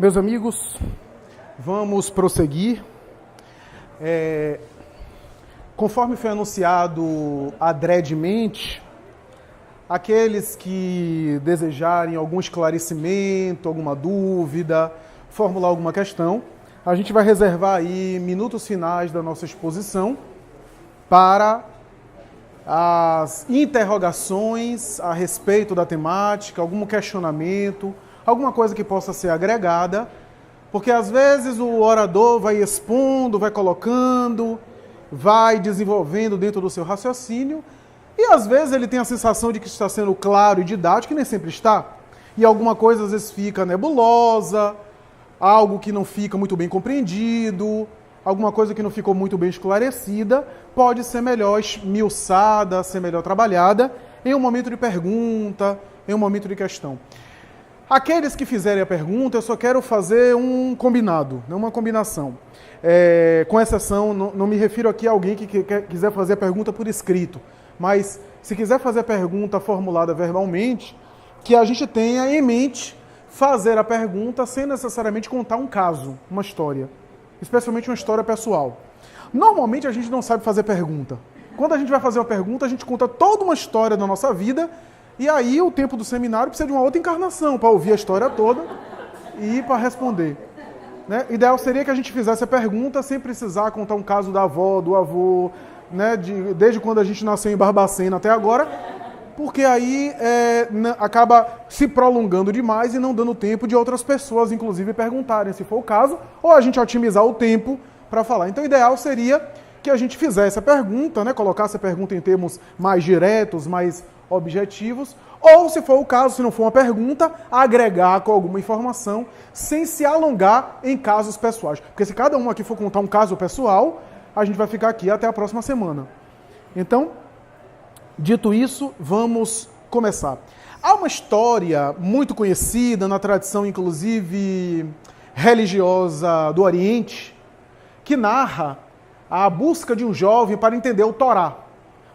Meus amigos, vamos prosseguir. Conforme foi anunciado adredemente, aqueles que desejarem algum esclarecimento, alguma dúvida, formular alguma questão, a gente vai reservar aí minutos finais da nossa exposição para as interrogações a respeito da temática, algum questionamento, alguma coisa que possa ser agregada, porque às vezes o orador vai expondo, vai colocando, vai desenvolvendo dentro do seu raciocínio, e às vezes ele tem a sensação de que está sendo claro e didático, que nem sempre está. E alguma coisa às vezes fica nebulosa, algo que não fica muito bem compreendido, alguma coisa que não ficou muito bem esclarecida, pode ser melhor esmiuçada, ser melhor trabalhada em um momento de pergunta, em um momento de questão. Aqueles que fizerem a pergunta, eu só quero fazer um combinado, não uma combinação. Com exceção, não me refiro aqui a alguém que quiser fazer a pergunta por escrito, mas se quiser fazer a pergunta formulada verbalmente, que a gente tenha em mente fazer a pergunta sem necessariamente contar um caso, uma história, especialmente uma história pessoal. Normalmente a gente não sabe fazer pergunta. Quando a gente vai fazer uma pergunta, a gente conta toda uma história da nossa vida, e aí o tempo do seminário precisa de uma outra encarnação para ouvir a história toda e para responder. Né? Ideal seria que a gente fizesse a pergunta sem precisar contar um caso da avó, do avô, né? Desde quando a gente nasceu em Barbacena até agora, porque aí acaba se prolongando demais e não dando tempo de outras pessoas, inclusive, perguntarem, se for o caso, ou a gente otimizar o tempo para falar. Então, o ideal seria que a gente fizesse a pergunta, né? Colocasse a pergunta em termos mais diretos, mais objetivos, ou, se for o caso, se não for uma pergunta, agregar com alguma informação, sem se alongar em casos pessoais. Porque se cada um aqui for contar um caso pessoal, a gente vai ficar aqui até a próxima semana. Então, dito isso, vamos começar. Há uma história muito conhecida na tradição, inclusive, religiosa do Oriente, que narra a busca de um jovem para entender o Torá.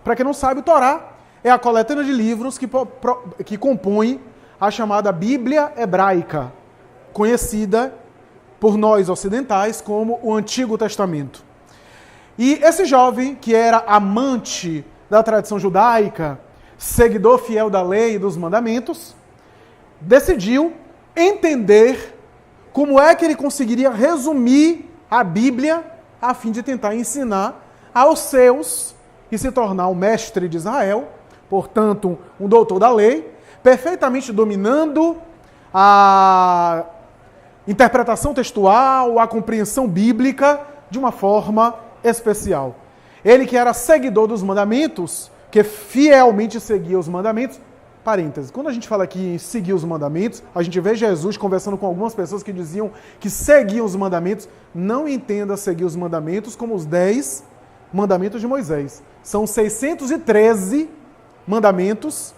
Para quem não sabe, o Torá é a coletânea de livros que compõe a chamada Bíblia Hebraica, conhecida por nós ocidentais como o Antigo Testamento. E esse jovem, que era amante da tradição judaica, seguidor fiel da lei e dos mandamentos, decidiu entender como é que ele conseguiria resumir a Bíblia a fim de tentar ensinar aos seus e se tornar o mestre de Israel, portanto, um doutor da lei, perfeitamente dominando a interpretação textual, a compreensão bíblica de uma forma especial. Ele que era seguidor dos mandamentos, que fielmente seguia os mandamentos. Parênteses, quando a gente fala aqui em seguir os mandamentos, a gente vê Jesus conversando com algumas pessoas que diziam que seguiam os mandamentos. Não entenda seguir os mandamentos como os 10 mandamentos de Moisés. São 613 mandamentos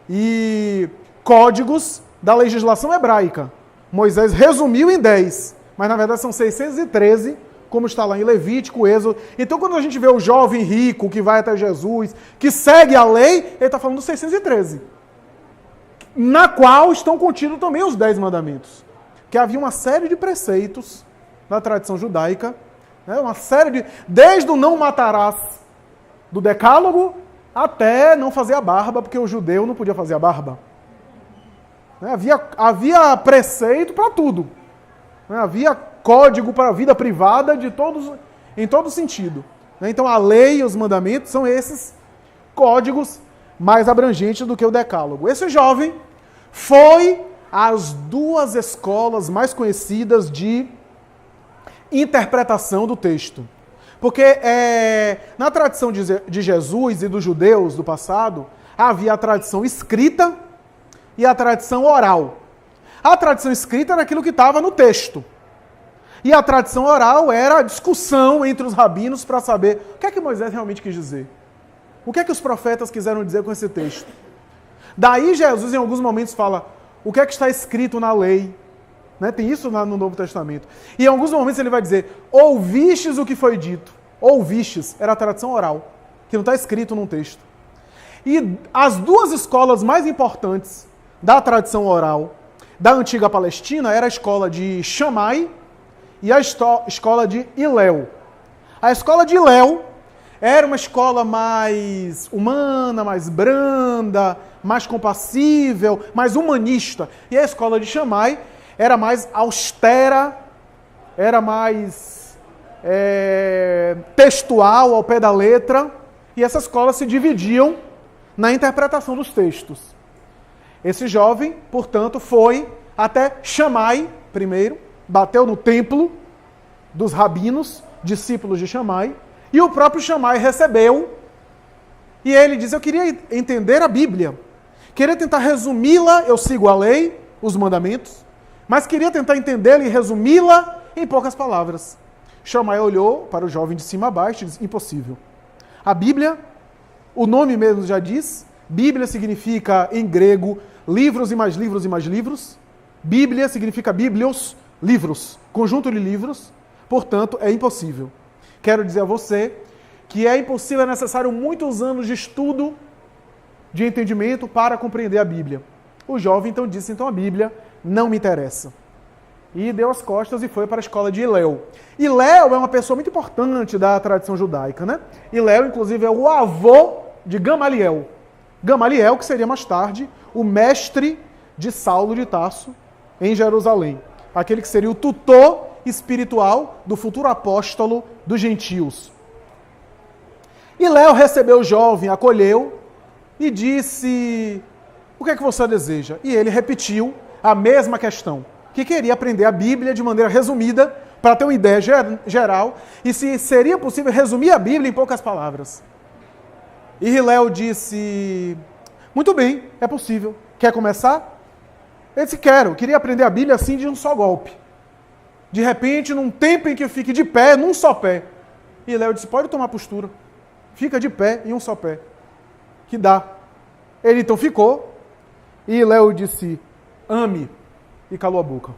e códigos da legislação hebraica. Moisés resumiu em 10, mas na verdade são 613, como está lá em Levítico, Êxodo. Então, quando a gente vê o jovem rico que vai até Jesus, que segue a lei, ele está falando dos 613, na qual estão contidos também os 10 mandamentos. Que havia uma série de preceitos na tradição judaica, né, uma série de... Desde o não matarás do decálogo, até não fazer a barba, porque o judeu não podia fazer a barba. Né, havia preceito para tudo. Né, havia código para a vida privada em todo sentido. Então a lei e os mandamentos são esses códigos mais abrangentes do que o decálogo. Esse jovem foi às 2 escolas mais conhecidas de interpretação do texto. Porque na tradição de Jesus e dos judeus do passado, havia a tradição escrita e a tradição oral. A tradição escrita era aquilo que estava no texto. E a tradição oral era a discussão entre os rabinos para saber o que é que Moisés realmente quis dizer. O que é que os profetas quiseram dizer com esse texto. Daí Jesus, em alguns momentos, fala o que é que está escrito na lei. Né? Tem isso no Novo Testamento. E em alguns momentos ele vai dizer, ouvistes o que foi dito. Ouvistes, era a tradição oral, que não está escrito num texto. E as 2 escolas mais importantes da tradição oral da antiga Palestina era a escola de Shammai e a escola de Hillel. A escola de Hillel era uma escola mais humana, mais branda, mais compassível, mais humanista. E a escola de Shammai era mais austera, era mais textual, ao pé da letra. E essas escolas se dividiam na interpretação dos textos. Esse jovem, portanto, foi até Shammai primeiro, bateu no templo dos rabinos, discípulos de Shammai, e o próprio Shammai recebeu, e ele diz, eu queria entender a Bíblia, queria tentar resumi-la, eu sigo a lei, os mandamentos, mas queria tentar entendê-la e resumi-la em poucas palavras. Shammai olhou para o jovem de cima a baixo e disse, impossível. A Bíblia, o nome mesmo já diz, Bíblia significa em grego livros e mais livros e mais livros. Bíblia significa biblios, livros, conjunto de livros. Portanto, é impossível. Quero dizer a você que é impossível, é necessário muitos anos de estudo, de entendimento para compreender a Bíblia. O jovem então disse, então a Bíblia não me interessa. E deu as costas e foi para a escola de Hillel. Hillel é uma pessoa muito importante da tradição judaica, né? Hillel, inclusive, é o avô de Gamaliel. Gamaliel, que seria mais tarde o mestre de Saulo de Tarso em Jerusalém. Aquele que seria o tutor espiritual do futuro apóstolo dos gentios. Hillel recebeu o jovem, acolheu e disse, o que é que você deseja? E ele repetiu a mesma questão, que queria aprender a Bíblia de maneira resumida, para ter uma ideia geral, e se seria possível resumir a Bíblia em poucas palavras. E Hillel disse, muito bem, é possível. Quer começar? Ele disse, queria aprender a Bíblia assim de um só golpe. De repente, num tempo em que eu fique de pé, num só pé. E Hillel disse, pode tomar postura. Fica de pé em um só pé. Que dá. Ele então ficou, e Hillel disse, ame. E calou a boca.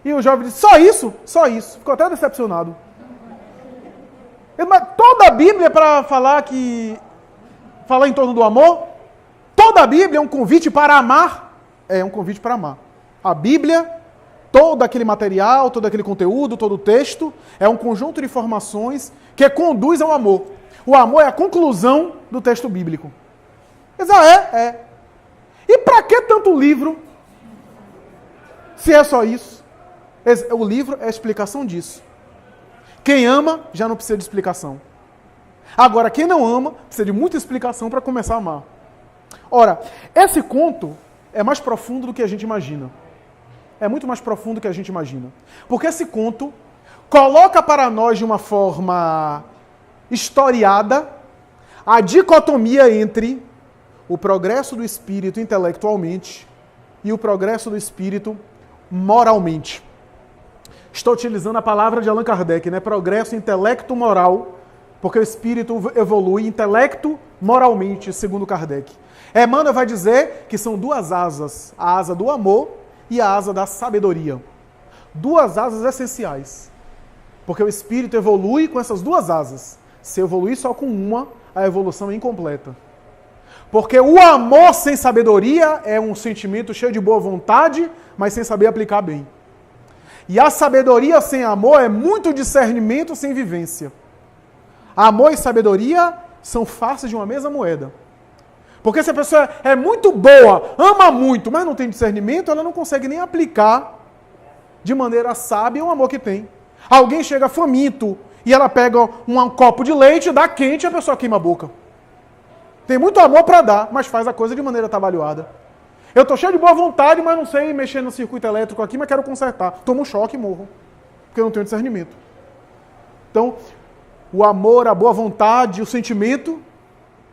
E o jovem disse, só isso? Só isso. Ficou até decepcionado. Mas toda a Bíblia é para falar em torno do amor? Toda a Bíblia é um convite para amar? É um convite para amar. A Bíblia, todo aquele material, todo aquele conteúdo, todo o texto, é um conjunto de informações que conduz ao amor. O amor é a conclusão do texto bíblico. Mas, é. E para que tanto livro? Se é só isso. O livro é a explicação disso. Quem ama já não precisa de explicação. Agora, quem não ama, precisa de muita explicação para começar a amar. Ora, esse conto é mais profundo do que a gente imagina. É muito mais profundo do que a gente imagina. Porque esse conto coloca para nós de uma forma historiada a dicotomia entre o progresso do espírito intelectualmente e o progresso do espírito moralmente. Estou utilizando a palavra de Allan Kardec, né? Progresso intelecto-moral, porque o espírito evolui intelecto moralmente, segundo Kardec. Emmanuel vai dizer que são duas asas, a asa do amor e a asa da sabedoria. Duas asas essenciais, porque o espírito evolui com essas duas asas. Se evoluir só com uma, a evolução é incompleta. Porque o amor sem sabedoria é um sentimento cheio de boa vontade, mas sem saber aplicar bem. E a sabedoria sem amor é muito discernimento sem vivência. Amor e sabedoria são faces de uma mesma moeda. Porque se a pessoa é muito boa, ama muito, mas não tem discernimento, ela não consegue nem aplicar de maneira sábia o amor que tem. Alguém chega faminto e ela pega um copo de leite, dá quente e a pessoa queima a boca. Tem muito amor para dar, mas faz a coisa de maneira atabalhoada. Eu estou cheio de boa vontade, mas não sei mexer no circuito elétrico aqui, mas quero consertar. Tomo um choque e morro, porque eu não tenho discernimento. Então, o amor, a boa vontade, o sentimento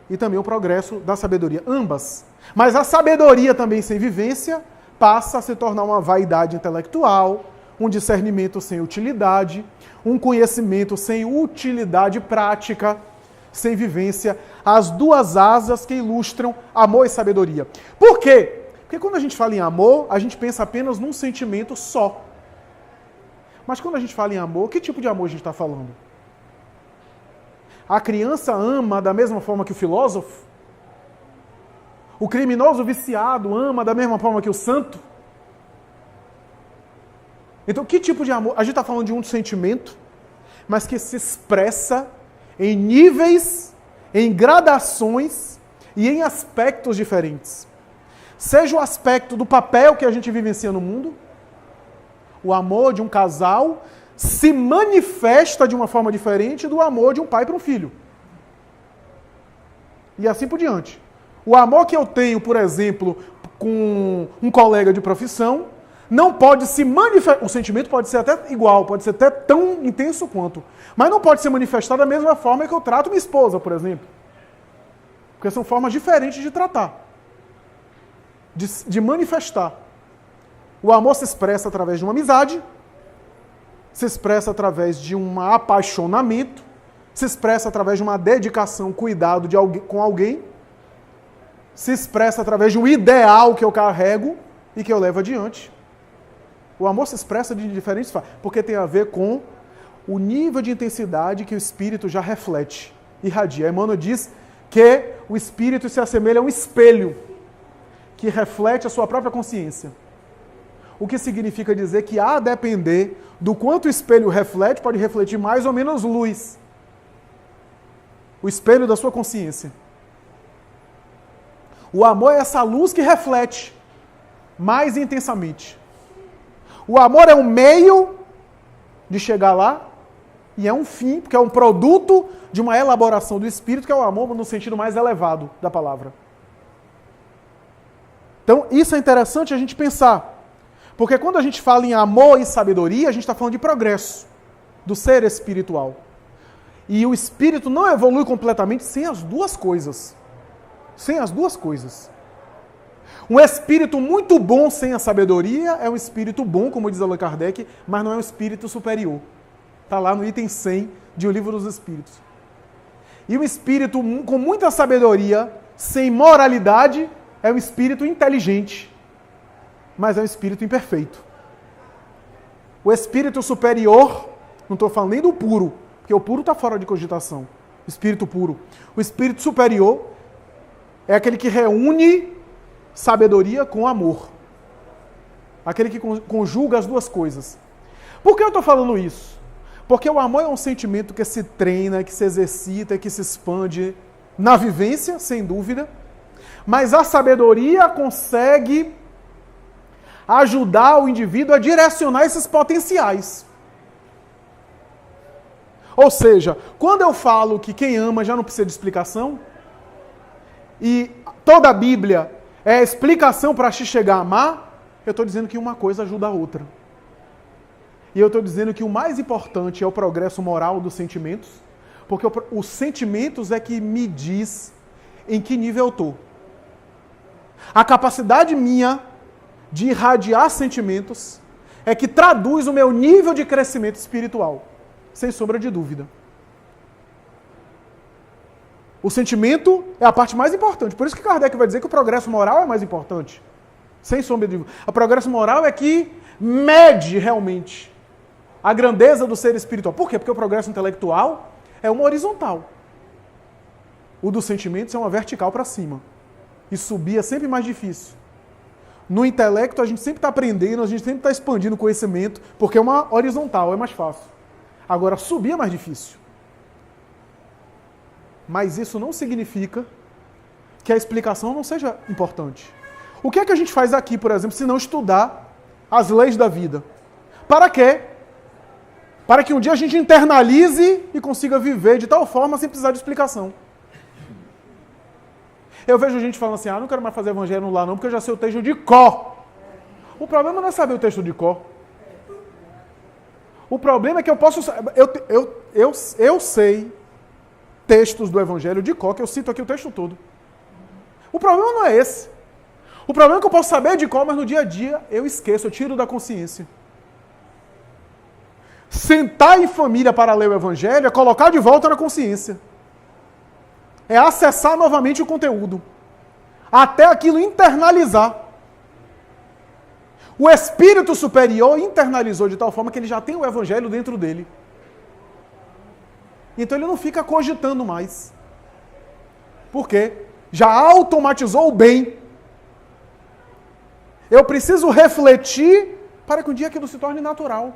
e também o progresso da sabedoria. Ambas. Mas a sabedoria também sem vivência passa a se tornar uma vaidade intelectual, um discernimento sem utilidade, um conhecimento sem utilidade prática, sem vivência, as duas asas que ilustram amor e sabedoria. Por quê? Porque quando a gente fala em amor, a gente pensa apenas num sentimento só. Mas quando a gente fala em amor, que tipo de amor a gente está falando? A criança ama da mesma forma que o filósofo? O criminoso viciado ama da mesma forma que o santo? Então, que tipo de amor? A gente está falando de um sentimento, mas que se expressa em níveis, em gradações e em aspectos diferentes. Seja o aspecto do papel que a gente vivencia no mundo, o amor de um casal se manifesta de uma forma diferente do amor de um pai para um filho. E assim por diante. O amor que eu tenho, por exemplo, com um colega de profissão, não pode se manifestar. O sentimento pode ser até igual, pode ser até tão intenso quanto. Mas não pode ser manifestado da mesma forma que eu trato minha esposa, por exemplo. Porque são formas diferentes de tratar. De manifestar. O amor se expressa através de uma amizade, se expressa através de um apaixonamento, se expressa através de uma dedicação, cuidado com alguém, se expressa através de um ideal que eu carrego e que eu levo adiante. O amor se expressa de diferentes formas, porque tem a ver com o nível de intensidade que o Espírito já reflete, irradia. Emmanuel diz que o Espírito se assemelha a um espelho que reflete a sua própria consciência. O que significa dizer que, a depender do quanto o espelho reflete, pode refletir mais ou menos luz. O espelho da sua consciência. O amor é essa luz que reflete mais intensamente. O amor é um meio de chegar lá e é um fim, porque é um produto de uma elaboração do Espírito, que é o amor no sentido mais elevado da palavra. Então, isso é interessante a gente pensar. Porque quando a gente fala em amor e sabedoria, a gente está falando de progresso do ser espiritual. E o espírito não evolui completamente sem as duas coisas. Sem as duas coisas. Um espírito muito bom sem a sabedoria é um espírito bom, como diz Allan Kardec, mas não é um espírito superior. Está lá no item 100 de O Livro dos Espíritos. E um espírito com muita sabedoria, sem moralidade, é um espírito inteligente, mas é um espírito imperfeito. O espírito superior, não estou falando nem do puro, porque o puro está fora de cogitação. Espírito puro. O espírito superior é aquele que reúne sabedoria com amor. Aquele que conjuga as duas coisas. Por que eu estou falando isso? Porque o amor é um sentimento que se treina, que se exercita, que se expande na vivência, sem dúvida. Mas a sabedoria consegue ajudar o indivíduo a direcionar esses potenciais. Ou seja, quando eu falo que quem ama já não precisa de explicação, e toda a Bíblia é explicação para se chegar a amar, eu estou dizendo que uma coisa ajuda a outra. E eu estou dizendo que o mais importante é o progresso moral dos sentimentos, porque os sentimentos é que me diz em que nível eu estou. A capacidade minha de irradiar sentimentos é que traduz o meu nível de crescimento espiritual, sem sombra de dúvida. O sentimento é a parte mais importante. Por isso que Kardec vai dizer que o progresso moral é mais importante. Sem sombra de dúvida. O progresso moral é que mede realmente a grandeza do ser espiritual. Por quê? Porque o progresso intelectual é uma horizontal. O dos sentimentos é uma vertical para cima. E subir é sempre mais difícil. No intelecto, a gente sempre está aprendendo, a gente sempre está expandindo o conhecimento, porque é uma horizontal, é mais fácil. Agora, subir é mais difícil. Mas isso não significa que a explicação não seja importante. O que é que a gente faz aqui, por exemplo, se não estudar as leis da vida? Para quê? Para que um dia a gente internalize e consiga viver de tal forma sem precisar de explicação. Eu vejo gente falando assim, não quero mais fazer evangelho no lar não, porque eu já sei o texto de cor. O problema não é saber o texto de cor. O problema é que eu posso... Eu sei textos do evangelho de cor, que eu cito aqui o texto todo. O problema não é esse. O problema é que eu posso saber de cor, mas no dia a dia eu esqueço, eu tiro da consciência. Sentar em família para ler o evangelho é colocar de volta na consciência. É acessar novamente o conteúdo. Até aquilo internalizar. O espírito superior internalizou de tal forma que ele já tem o evangelho dentro dele. Então ele não fica cogitando mais. Por quê? já automatizou o bem. Eu preciso refletir para que um dia aquilo se torne natural.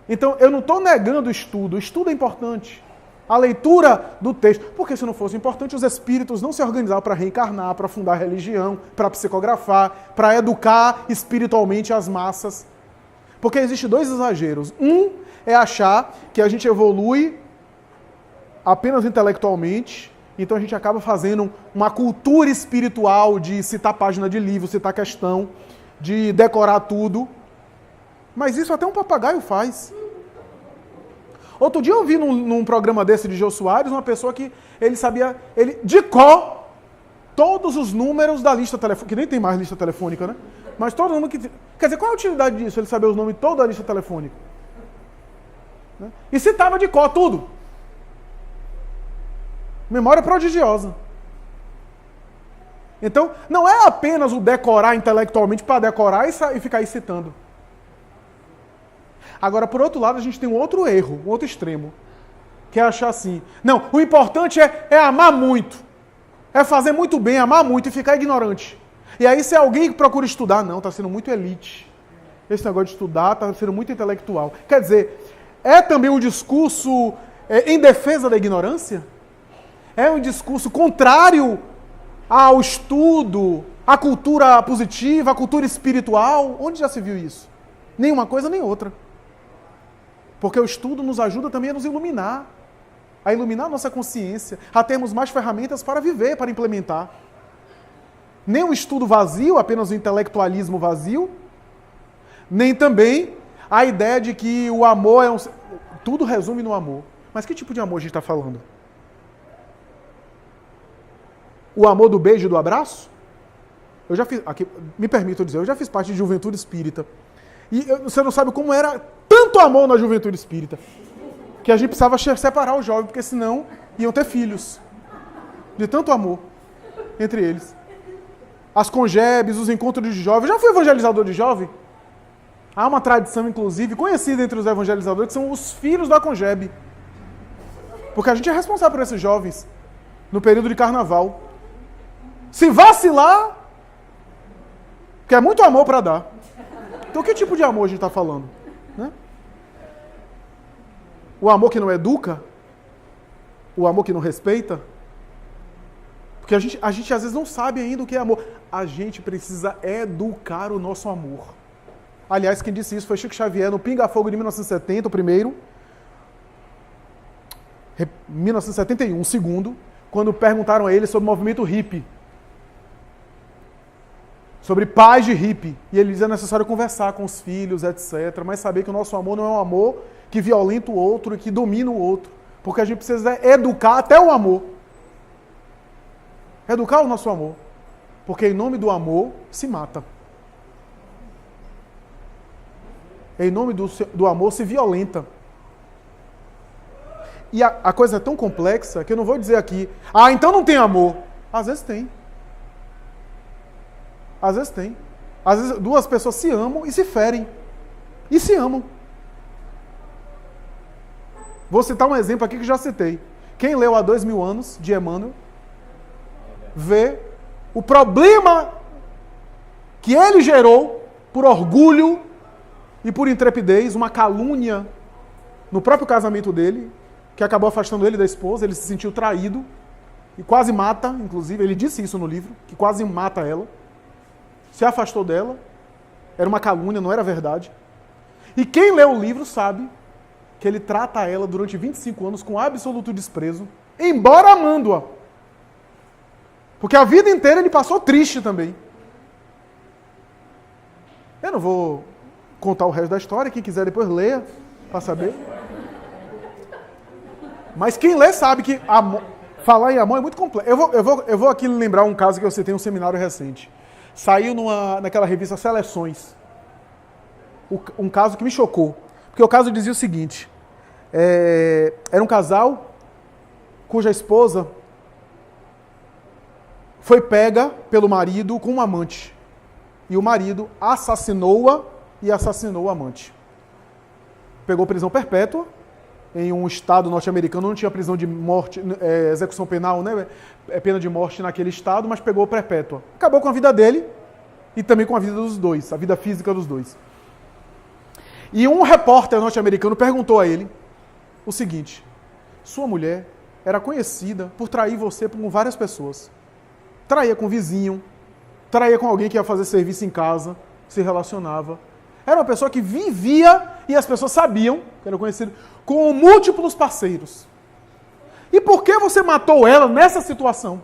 Então, eu não estou negando o estudo é importante. A leitura do texto, porque se não fosse importante, os espíritos não se organizavam para reencarnar, para fundar religião, para psicografar, para educar espiritualmente as massas. Porque existem dois exageros. Um é achar que a gente evolui apenas intelectualmente, então a gente acaba fazendo uma cultura espiritual de citar página de livro, citar questão, de decorar tudo. Mas isso até um papagaio faz. Outro dia eu vi num programa desse de Jô Soares, uma pessoa que ele sabia, de cor, todos os números da lista telefônica, que nem tem mais lista telefônica, né? Mas todo número que... Quer dizer, qual é a utilidade disso, ele saber os nomes de toda a lista telefônica? Né? E citava de cor tudo. Memória prodigiosa. Então, não é apenas o decorar intelectualmente para decorar e ficar aí citando. Agora, por outro lado, a gente tem um outro erro, um outro extremo, que é achar assim, não, o importante é amar muito, é fazer muito bem, amar muito e ficar ignorante. E aí, se é alguém que procura estudar, não, está sendo muito elite. Esse negócio de estudar está sendo muito intelectual. Quer dizer, é também um discurso em defesa da ignorância? É um discurso contrário ao estudo, à cultura positiva, à cultura espiritual? Onde já se viu isso? Nenhuma coisa nem outra. Porque o estudo nos ajuda também a nos iluminar, a iluminar a nossa consciência, a termos mais ferramentas para viver, para implementar. Nem um estudo vazio, apenas um intelectualismo vazio, nem também a ideia de que o amor é tudo resume no amor. Mas que tipo de amor a gente está falando? O amor do beijo e do abraço? Eu já fiz, aqui, me permito dizer, eu já fiz parte de juventude espírita. E você não sabe como era tanto amor na juventude espírita, que a gente precisava separar os jovens, porque senão iam ter filhos. De tanto amor entre eles. As congebes, os encontros de jovens. Já fui evangelizador de jovem? Há uma tradição, inclusive, conhecida entre os evangelizadores, que são os filhos da congebe. Porque a gente é responsável por esses jovens no período de carnaval. Se vacilar, que é muito amor para dar. Então, que tipo de amor a gente está falando? Né? O amor que não educa? O amor que não respeita? Porque a gente às vezes não sabe ainda o que é amor. A gente precisa educar o nosso amor. Aliás, quem disse isso foi Chico Xavier, no Pinga Fogo de 1970, o primeiro. 1971, o segundo, quando perguntaram a ele sobre o movimento hippie. Sobre paz de hippie. E ele diz, é necessário conversar com os filhos, etc. Mas saber que o nosso amor não é um amor que violenta o outro e que domina o outro. Porque a gente precisa educar até o amor. Educar o nosso amor. Porque em nome do amor se mata. Em nome do amor se violenta. E a coisa é tão complexa que eu não vou dizer aqui, então não tem amor. Às vezes tem. Às vezes tem. Às vezes duas pessoas se amam e se ferem. E se amam. Vou citar um exemplo aqui que já citei. Quem leu há 2000 anos, de Emmanuel, vê o problema que ele gerou por orgulho e por intrepidez, uma calúnia no próprio casamento dele, que acabou afastando ele da esposa, ele se sentiu traído e quase mata, inclusive, ele disse isso no livro, que quase mata ela. Se afastou dela, era uma calúnia, não era verdade. E quem lê o livro sabe que ele trata ela durante 25 anos com absoluto desprezo, embora amando-a. Porque a vida inteira ele passou triste também. Eu não vou contar o resto da história, quem quiser depois leia, para saber. Mas quem lê sabe que falar em amor é muito complexo. Eu vou aqui lembrar um caso que eu citei em um seminário recente. Saiu naquela revista Seleções. Um caso que me chocou. Porque o caso dizia o seguinte. Era um casal cuja esposa foi pega pelo marido com um amante. E o marido assassinou-a e assassinou o amante. Pegou prisão perpétua em um estado norte-americano, não tinha prisão de morte, execução penal, né? Pena de morte naquele estado, mas pegou perpétua. Acabou com a vida dele e também com a vida dos dois, a vida física dos dois. E um repórter norte-americano perguntou a ele o seguinte: sua mulher era conhecida por trair você com várias pessoas. Traía com o vizinho, traía com alguém que ia fazer serviço em casa, se relacionava. Era uma pessoa que vivia, e as pessoas sabiam, que era conhecido, com múltiplos parceiros. E por que você matou ela nessa situação?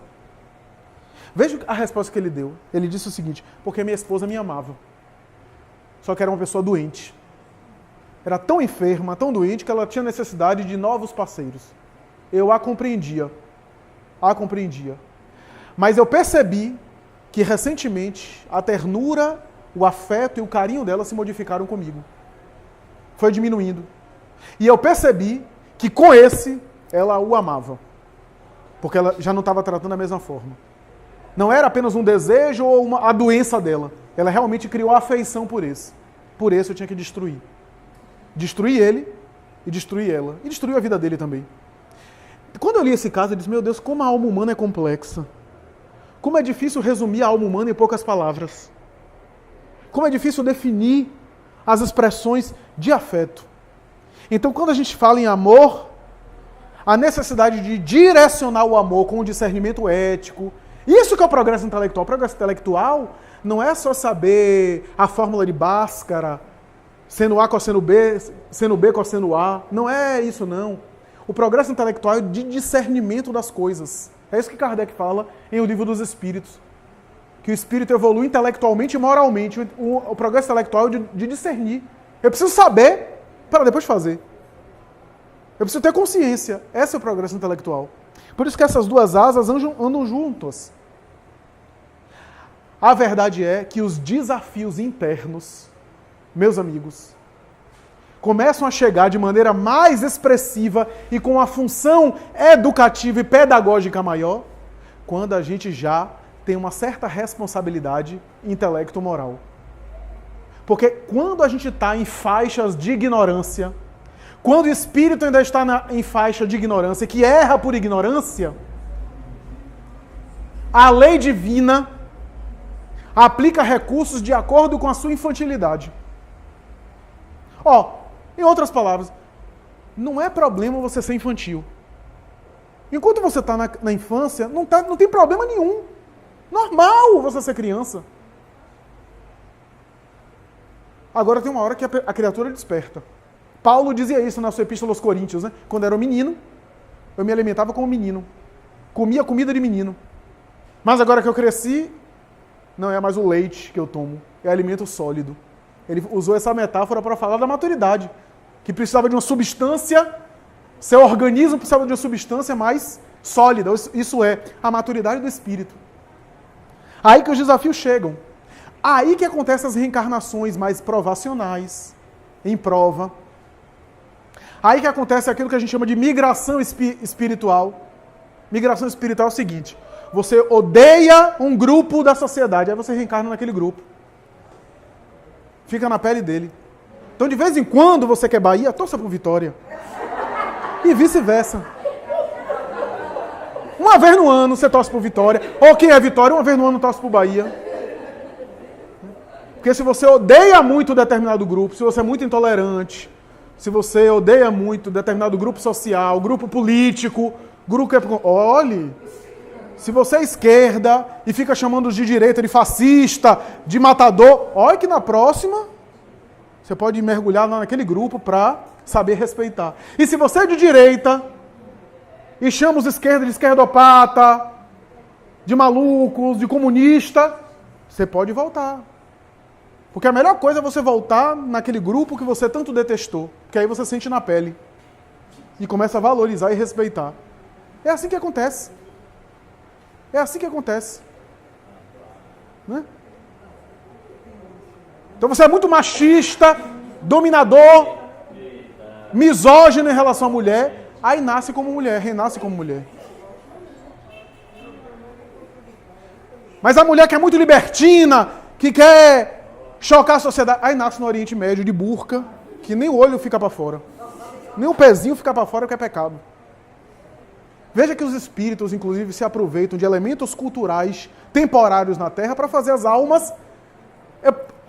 Veja a resposta que ele deu. Ele disse o seguinte: porque minha esposa me amava. Só que era uma pessoa doente. Era tão enferma, tão doente, que ela tinha necessidade de novos parceiros. Eu a compreendia. Mas eu percebi que recentemente a ternura, o afeto e o carinho dela se modificaram comigo. Foi diminuindo. E eu percebi que com esse ela o amava. Porque ela já não estava tratando da mesma forma. Não era apenas um desejo ou a doença dela. Ela realmente criou afeição por esse. Por esse eu tinha que destruir. Destruir ele e destruir ela. E destruiu a vida dele também. Quando eu li esse caso, eu disse: meu Deus, como a alma humana é complexa. Como é difícil resumir a alma humana em poucas palavras. Como é difícil definir as expressões de afeto. Então, quando a gente fala em amor, a necessidade de direcionar o amor com o discernimento ético, isso que é o progresso intelectual. O progresso intelectual não é só saber a fórmula de Bhaskara, seno A cosseno B, seno B cosseno A. Não é isso, não. O progresso intelectual é de discernimento das coisas. É isso que Kardec fala em O Livro dos Espíritos. Que o espírito evolui intelectualmente e moralmente. O progresso intelectual é de discernir. Eu preciso saber para depois fazer. Eu preciso ter consciência. Esse é o progresso intelectual. Por isso que essas duas asas andam juntas. A verdade é que os desafios internos, meus amigos, começam a chegar de maneira mais expressiva e com uma função educativa e pedagógica maior, quando a gente já tem uma certa responsabilidade intelecto-moral. Porque quando a gente está em faixas de ignorância, quando o espírito ainda está em faixa de ignorância, que erra por ignorância, a lei divina aplica recursos de acordo com a sua infantilidade. Em outras palavras, não é problema você ser infantil. Enquanto você está na infância, não tem problema nenhum. Normal você ser criança. Agora tem uma hora que a criatura desperta. Paulo dizia isso na sua epístola aos Coríntios, né? Quando era um menino, eu me alimentava como menino. Comia comida de menino. Mas agora que eu cresci, não é mais o leite que eu tomo, é alimento sólido. Ele usou essa metáfora para falar da maturidade, que precisava de uma substância, seu organismo precisava de uma substância mais sólida. Isso é a maturidade do espírito. Aí que os desafios chegam. Aí que acontecem as reencarnações mais provacionais, em prova. Aí que acontece aquilo que a gente chama de migração espiritual. Migração espiritual é o seguinte: você odeia um grupo da sociedade, aí você reencarna naquele grupo. Fica na pele dele. Então, de vez em quando, você quer Bahia, torça pro Vitória. E vice-versa. Uma vez no ano você torce pro Vitória. Ou quem é Vitória, uma vez no ano torce pro Bahia. Porque se você odeia muito determinado grupo, se você é muito intolerante, se você odeia muito determinado grupo social, grupo político, olhe, se você é esquerda e fica chamando os de direita de fascista, de matador, olha que na próxima você pode mergulhar naquele grupo para saber respeitar. E se você é de direita e chama os de esquerda de esquerdopata, de malucos, de comunista, você pode voltar. Porque a melhor coisa é você voltar naquele grupo que você tanto detestou, porque aí você sente na pele e começa a valorizar e respeitar. É assim que acontece. É assim que acontece. Né? Então você é muito machista, dominador, misógino em relação à mulher, aí nasce como mulher, renasce como mulher. Mas a mulher que é muito libertina, que quer chocar a sociedade, aí nasce no Oriente Médio de burca, que nem o olho fica para fora. Nem o pezinho ficar para fora que é pecado. Veja que os espíritos, inclusive, se aproveitam de elementos culturais temporários na Terra para fazer as almas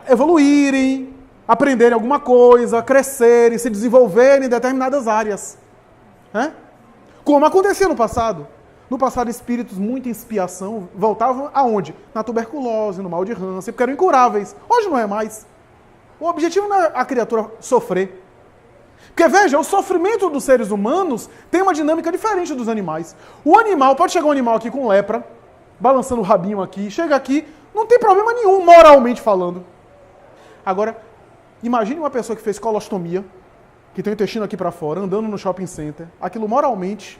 evoluírem, aprenderem alguma coisa, crescerem, se desenvolverem em determinadas áreas. Como acontecia no passado. No passado, espíritos muito em expiação voltavam aonde? Na tuberculose, no mal de Hansen, porque eram incuráveis. Hoje não é mais. O objetivo não é a criatura sofrer. Porque veja, o sofrimento dos seres humanos tem uma dinâmica diferente dos animais. O animal, pode chegar um animal aqui com lepra, balançando o rabinho aqui, chega aqui, não tem problema nenhum, moralmente falando. Agora, imagine uma pessoa que fez colostomia, que tem o intestino aqui para fora, andando no shopping center, aquilo moralmente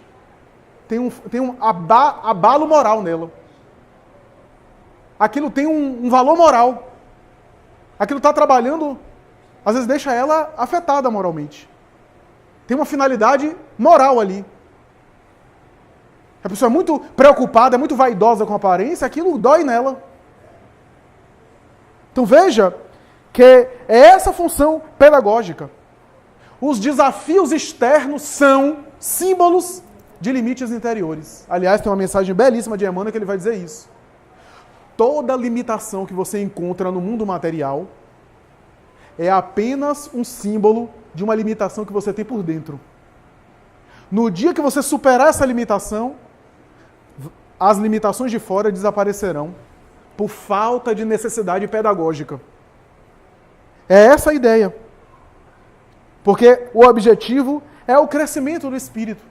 tem um abalo moral nela. Aquilo tem um valor moral. Aquilo está trabalhando, às vezes deixa ela afetada moralmente. Tem uma finalidade moral ali. A pessoa é muito preocupada, é muito vaidosa com a aparência, aquilo dói nela. Então veja que é essa função pedagógica. Os desafios externos são símbolos de limites interiores. Aliás, tem uma mensagem belíssima de Emmanuel que ele vai dizer isso. Toda limitação que você encontra no mundo material é apenas um símbolo de uma limitação que você tem por dentro. No dia que você superar essa limitação, as limitações de fora desaparecerão por falta de necessidade pedagógica. É essa a ideia. Porque o objetivo é o crescimento do espírito.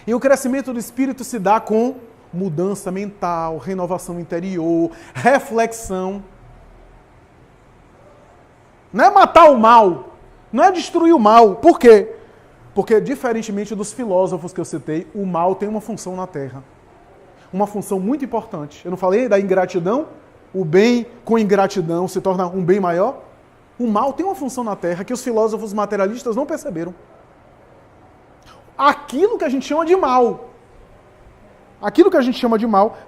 E o crescimento do espírito se dá com mudança mental, renovação interior, reflexão. Não é matar o mal, não é destruir o mal. Por quê? Porque, diferentemente dos filósofos que eu citei, o mal tem uma função na Terra. Uma função muito importante. Eu não falei da ingratidão? O bem com ingratidão se torna um bem maior? O mal tem uma função na Terra que os filósofos materialistas não perceberam. Aquilo que a gente chama de mal,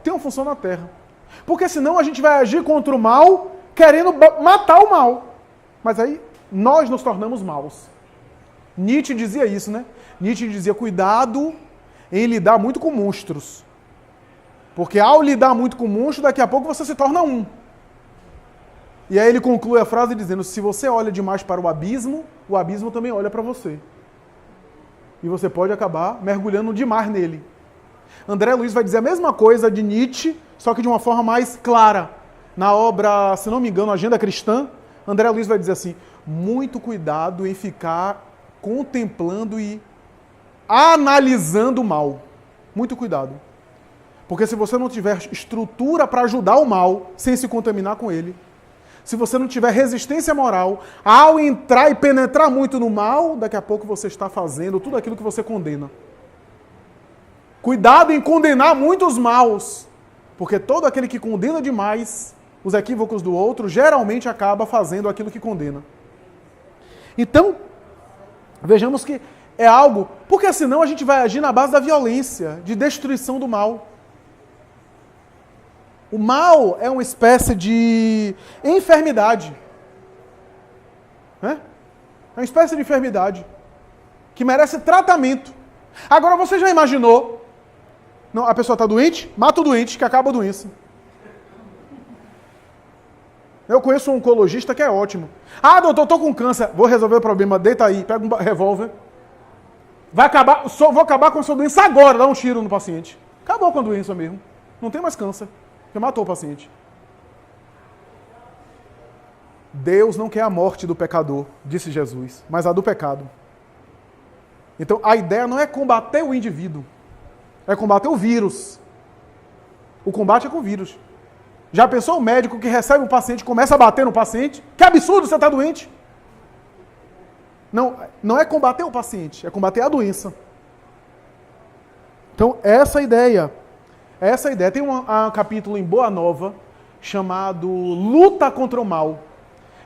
tem uma função na Terra. Porque senão a gente vai agir contra o mal querendo matar o mal. Mas aí nós nos tornamos maus. Nietzsche dizia isso, né? Nietzsche dizia, cuidado em lidar muito com monstros. Porque ao lidar muito com monstros, daqui a pouco você se torna um. E aí ele conclui a frase dizendo, se você olha demais para o abismo também olha para você. E você pode acabar mergulhando demais nele. André Luiz vai dizer a mesma coisa de Nietzsche, só que de uma forma mais clara. Na obra, se não me engano, Agenda Cristã, André Luiz vai dizer assim, muito cuidado em ficar contemplando e analisando o mal. Muito cuidado. Porque se você não tiver estrutura para ajudar o mal, sem se contaminar com ele, se você não tiver resistência moral, ao entrar e penetrar muito no mal, daqui a pouco você está fazendo tudo aquilo que você condena. Cuidado em condenar muitos maus, porque todo aquele que condena demais os equívocos do outro, geralmente acaba fazendo aquilo que condena. Então, vejamos que é algo, porque senão a gente vai agir na base da violência, de destruição do mal. O mal é uma espécie de enfermidade. É uma espécie de enfermidade que merece tratamento. Agora, você já imaginou? Não, a pessoa está doente? Mata o doente, que acaba a doença. Eu conheço um oncologista que é ótimo. Ah, doutor, estou com câncer. Vou resolver o problema. Deita aí, pega um revólver. Vou acabar com a sua doença agora. Dá um tiro no paciente. Acabou com a doença mesmo. Não tem mais câncer. Porque matou o paciente. Deus não quer a morte do pecador, disse Jesus, mas a do pecado. Então, a ideia não é combater o indivíduo. É combater o vírus. O combate é com o vírus. Já pensou o médico que recebe um paciente e começa a bater no paciente? Que absurdo, você está doente. Não é combater o paciente, é combater a doença. Então, essa é a ideia. Tem um capítulo em Boa Nova chamado Luta contra o Mal.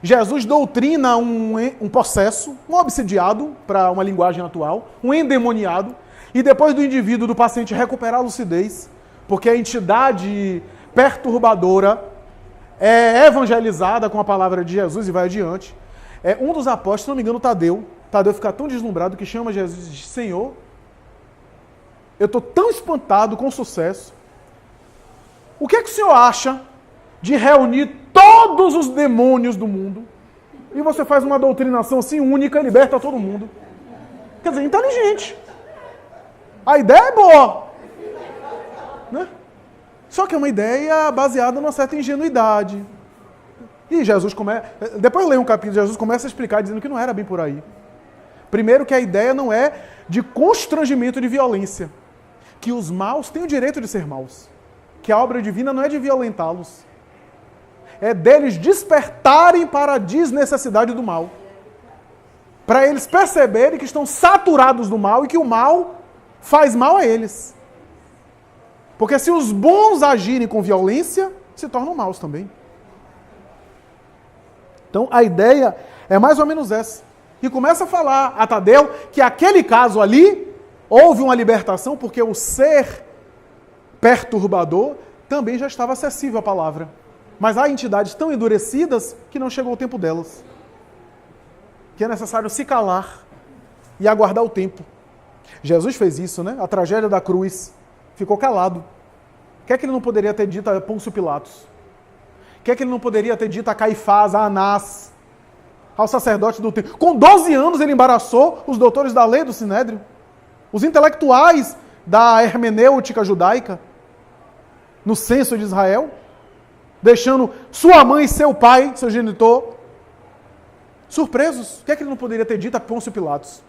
Jesus doutrina um possesso, um obsidiado, para uma linguagem atual, um endemoniado, e depois do indivíduo, do paciente, recuperar a lucidez, porque a entidade perturbadora é evangelizada com a palavra de Jesus e vai adiante. Um dos apóstolos, se não me engano, Tadeu, Tadeu fica tão deslumbrado que chama Jesus e diz: Senhor, eu estou tão espantado com o sucesso. O que é que o Senhor acha de reunir todos os demônios do mundo e você faz uma doutrinação assim única e liberta todo mundo? Quer dizer, inteligente. A ideia é boa, né? Só que é uma ideia baseada numa certa ingenuidade. E Jesus começa... Depois leia um capítulo, Jesus começa a explicar dizendo que não era bem por aí. Primeiro que a ideia não é de constrangimento de violência. Que os maus têm o direito de ser maus. Que a obra divina não é de violentá-los. É deles despertarem para a desnecessidade do mal. Para eles perceberem que estão saturados do mal e que o mal faz mal a eles. Porque se os bons agirem com violência, se tornam maus também. Então a ideia é mais ou menos essa. E começa a falar a Tadeu que aquele caso ali, houve uma libertação porque o ser perturbador também já estava acessível à palavra. Mas há entidades tão endurecidas que não chegou o tempo delas. Que é necessário se calar e aguardar o tempo. Jesus fez isso, né? A tragédia da cruz. Ficou calado. O que é que ele não poderia ter dito a Pôncio Pilatos? O que é que ele não poderia ter dito a Caifás, a Anás, ao sacerdote do templo? Com 12 anos ele embaraçou os doutores da lei do Sinédrio, os intelectuais da hermenêutica judaica, no censo de Israel, deixando sua mãe e seu pai, seu genitor, surpresos. O que é que ele não poderia ter dito a Pôncio Pilatos?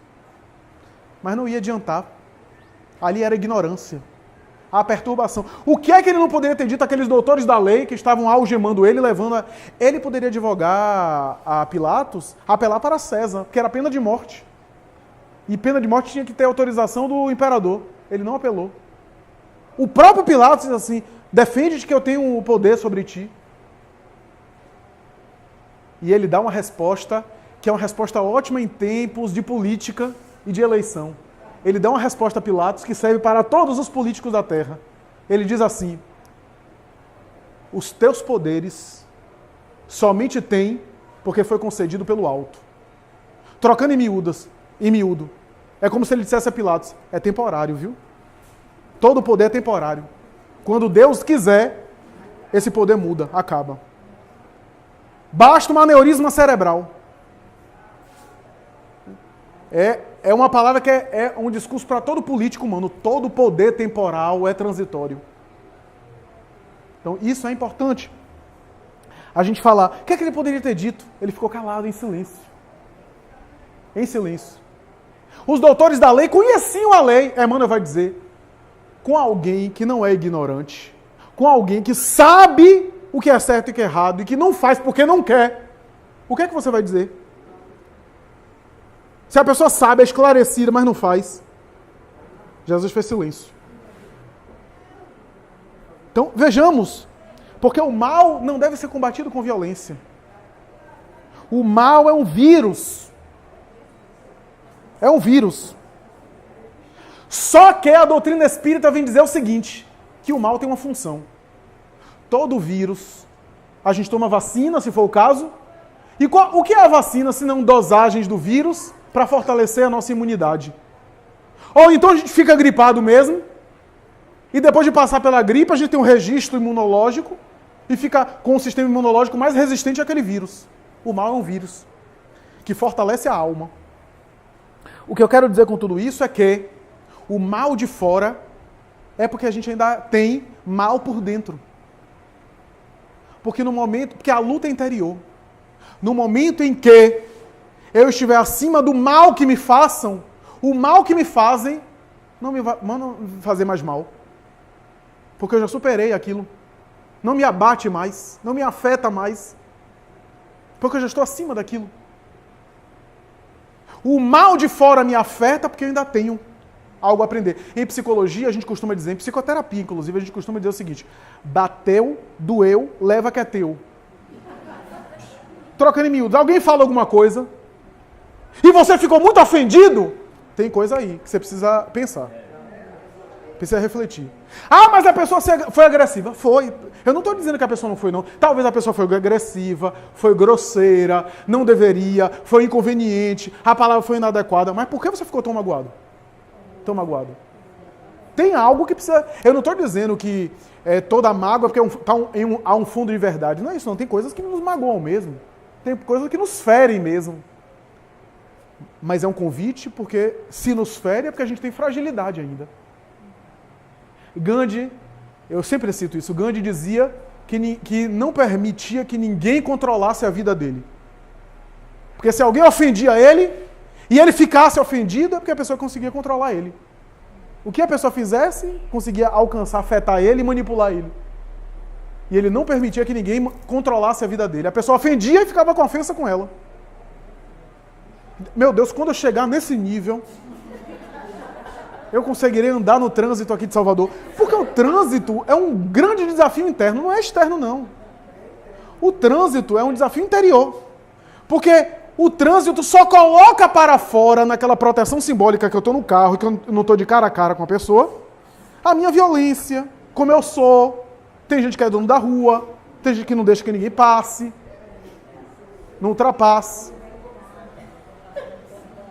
Mas não ia adiantar. Ali era ignorância. A perturbação. O que é que ele não poderia ter dito àqueles doutores da lei que estavam algemando ele, levando a... Ele poderia advogar a Pilatos, apelar para César, que era pena de morte. E pena de morte tinha que ter autorização do imperador. Ele não apelou. O próprio Pilatos diz assim: defende-te que eu tenho o poder sobre ti. E ele dá uma resposta que é uma resposta ótima em tempos de política e de eleição. Ele dá uma resposta a Pilatos que serve para todos os políticos da terra. Ele diz assim: os teus poderes somente têm porque foi concedido pelo alto. Trocando em miúdo. É como se ele dissesse a Pilatos: é temporário, viu? Todo poder é temporário. Quando Deus quiser, esse poder muda, acaba. Basta um aneurisma cerebral. É uma palavra que é um discurso para todo político humano. Todo poder temporal é transitório. Então isso é importante. A gente falar, o que é que ele poderia ter dito? Ele ficou calado, em silêncio. Em silêncio. Os doutores da lei conheciam a lei, Emmanuel vai dizer, com alguém que não é ignorante, com alguém que sabe o que é certo e o que é errado, e que não faz porque não quer. O que é que você vai dizer? Se a pessoa sabe, é esclarecida, mas não faz. Jesus fez silêncio. Então, vejamos. Porque o mal não deve ser combatido com violência. O mal é um vírus. É um vírus. Só que a doutrina espírita vem dizer o seguinte, que o mal tem uma função. Todo vírus, a gente toma vacina, se for o caso. E o que é a vacina, se não dosagens do vírus para fortalecer a nossa imunidade? Ou então a gente fica gripado mesmo, e depois de passar pela gripe, a gente tem um registro imunológico, e fica com o sistema imunológico mais resistente àquele vírus. O mal é um vírus, que fortalece a alma. O que eu quero dizer com tudo isso é que o mal de fora é porque a gente ainda tem mal por dentro. Porque a luta é interior. No momento em que eu estiver acima do mal que me façam, o mal que me fazem não me fazer mais mal. Porque eu já superei aquilo. Não me abate mais, não me afeta mais. Porque eu já estou acima daquilo. O mal de fora me afeta porque eu ainda tenho algo a aprender. Em psicologia, a gente costuma dizer, em psicoterapia, inclusive, a gente costuma dizer o seguinte: bateu, doeu, leva que é teu. Trocando em miúdos. Alguém fala alguma coisa e você ficou muito ofendido? Tem coisa aí que você precisa pensar. Precisa refletir. Ah, mas a pessoa foi agressiva. Foi. Eu não estou dizendo que a pessoa não foi, não. Talvez a pessoa foi agressiva, foi grosseira, não deveria, foi inconveniente, a palavra foi inadequada. Mas por que você ficou tão magoado? Tão magoado? Tem algo que precisa... Eu não estou dizendo que toda mágoa porque há um fundo de verdade. Não é isso, não. Tem coisas que nos magoam mesmo. Tem coisas que nos ferem mesmo. Mas é um convite porque se nos fere é porque a gente tem fragilidade ainda. Gandhi, eu sempre cito isso, Gandhi dizia que não permitia que ninguém controlasse a vida dele. Porque se alguém ofendia ele, e ele ficasse ofendido, é porque a pessoa conseguia controlar ele. O que a pessoa fizesse, conseguia alcançar, afetar ele e manipular ele. E ele não permitia que ninguém controlasse a vida dele. A pessoa ofendia e ficava com ofensa com ela. Meu Deus, quando eu chegar nesse nível... eu conseguirei andar no trânsito aqui de Salvador. Porque o trânsito é um grande desafio interno, não é externo, não. O trânsito é um desafio interior. Porque o trânsito só coloca para fora, naquela proteção simbólica que eu estou no carro e que eu não estou de cara a cara com a pessoa, a minha violência, como eu sou. Tem gente que é dono da rua, tem gente que não deixa que ninguém passe, não ultrapasse.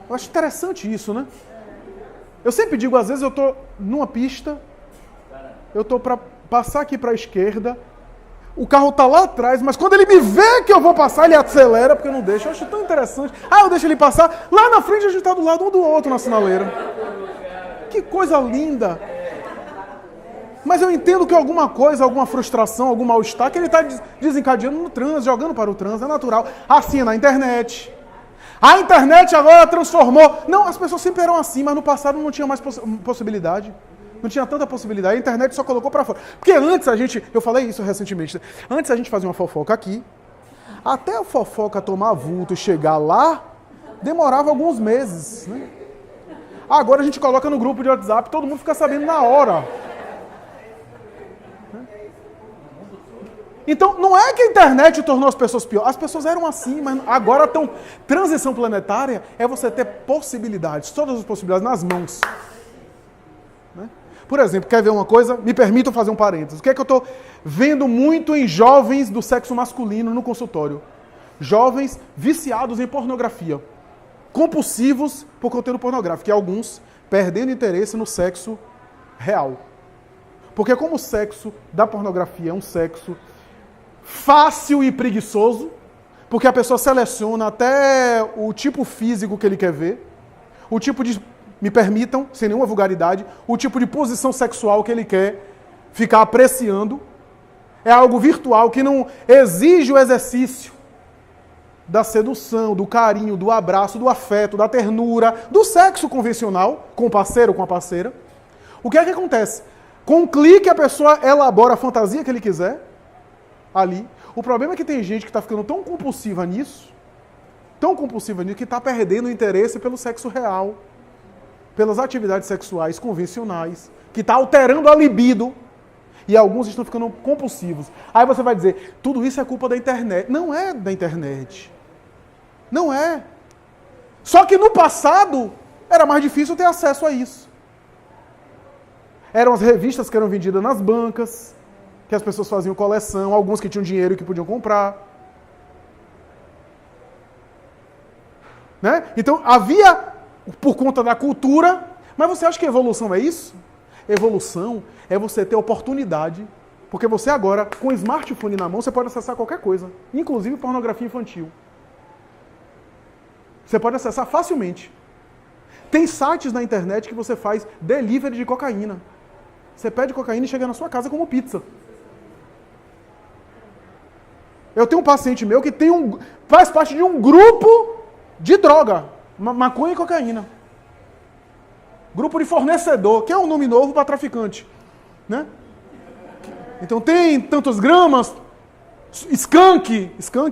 Eu acho interessante isso, né? Eu sempre digo, às vezes eu estou numa pista, eu estou para passar aqui para a esquerda, o carro está lá atrás, mas quando ele me vê que eu vou passar, ele acelera, porque eu não deixo. Eu acho tão interessante. Ah, eu deixo ele passar, lá na frente a gente está do lado um do outro na sinaleira. Que coisa linda! Mas eu entendo que alguma coisa, alguma frustração, algum mal-estar, que ele está desencadeando no trânsito, jogando para o trânsito, é natural. Assim é na internet. A internet agora transformou... Não, as pessoas sempre eram assim, mas no passado não tinha mais possibilidade. Não tinha tanta possibilidade. A internet só colocou para fora. Porque antes a gente... Eu falei isso recentemente. Antes a gente fazia uma fofoca aqui. Até a fofoca tomar vulto e chegar lá, demorava alguns meses. Né? Agora a gente coloca no grupo de WhatsApp, todo mundo fica sabendo na hora. Então, não é que a internet tornou as pessoas piores. As pessoas eram assim, mas agora estão... Transição planetária é você ter possibilidades, todas as possibilidades nas mãos. Né? Por exemplo, quer ver uma coisa? Me permitam fazer um parênteses. O que é que eu estou vendo muito em jovens do sexo masculino no consultório? Jovens viciados em pornografia. Compulsivos por conteúdo pornográfico. E alguns perdendo interesse no sexo real. Porque como o sexo da pornografia é um sexo fácil e preguiçoso, porque a pessoa seleciona até o tipo físico que ele quer ver, o tipo de, me permitam, sem nenhuma vulgaridade, o tipo de posição sexual que ele quer ficar apreciando. É algo virtual que não exige o exercício da sedução, do carinho, do abraço, do afeto, da ternura, do sexo convencional, com o parceiro ou com a parceira. O que é que acontece? Com um clique a pessoa elabora a fantasia que ele quiser, ali. O problema é que tem gente que está ficando tão compulsiva nisso, que está perdendo o interesse pelo sexo real, pelas atividades sexuais convencionais, que está alterando a libido, e alguns estão ficando compulsivos. Aí você vai dizer, tudo isso é culpa da internet. Não é da internet. Não é. Só que no passado, era mais difícil ter acesso a isso. Eram as revistas que eram vendidas nas bancas, que as pessoas faziam coleção, alguns que tinham dinheiro e que podiam comprar. Né? Então, havia, por conta da cultura, mas você acha que evolução é isso? Evolução é você ter oportunidade, porque você agora, com o smartphone na mão, você pode acessar qualquer coisa, inclusive pornografia infantil. Você pode acessar facilmente. Tem sites na internet que você faz delivery de cocaína. Você pede cocaína e chega na sua casa como pizza. Eu tenho um paciente meu que faz parte de um grupo de droga, maconha e cocaína. Grupo de fornecedor, que é um nome novo para traficante. Né? Então tem tantos gramas, skunk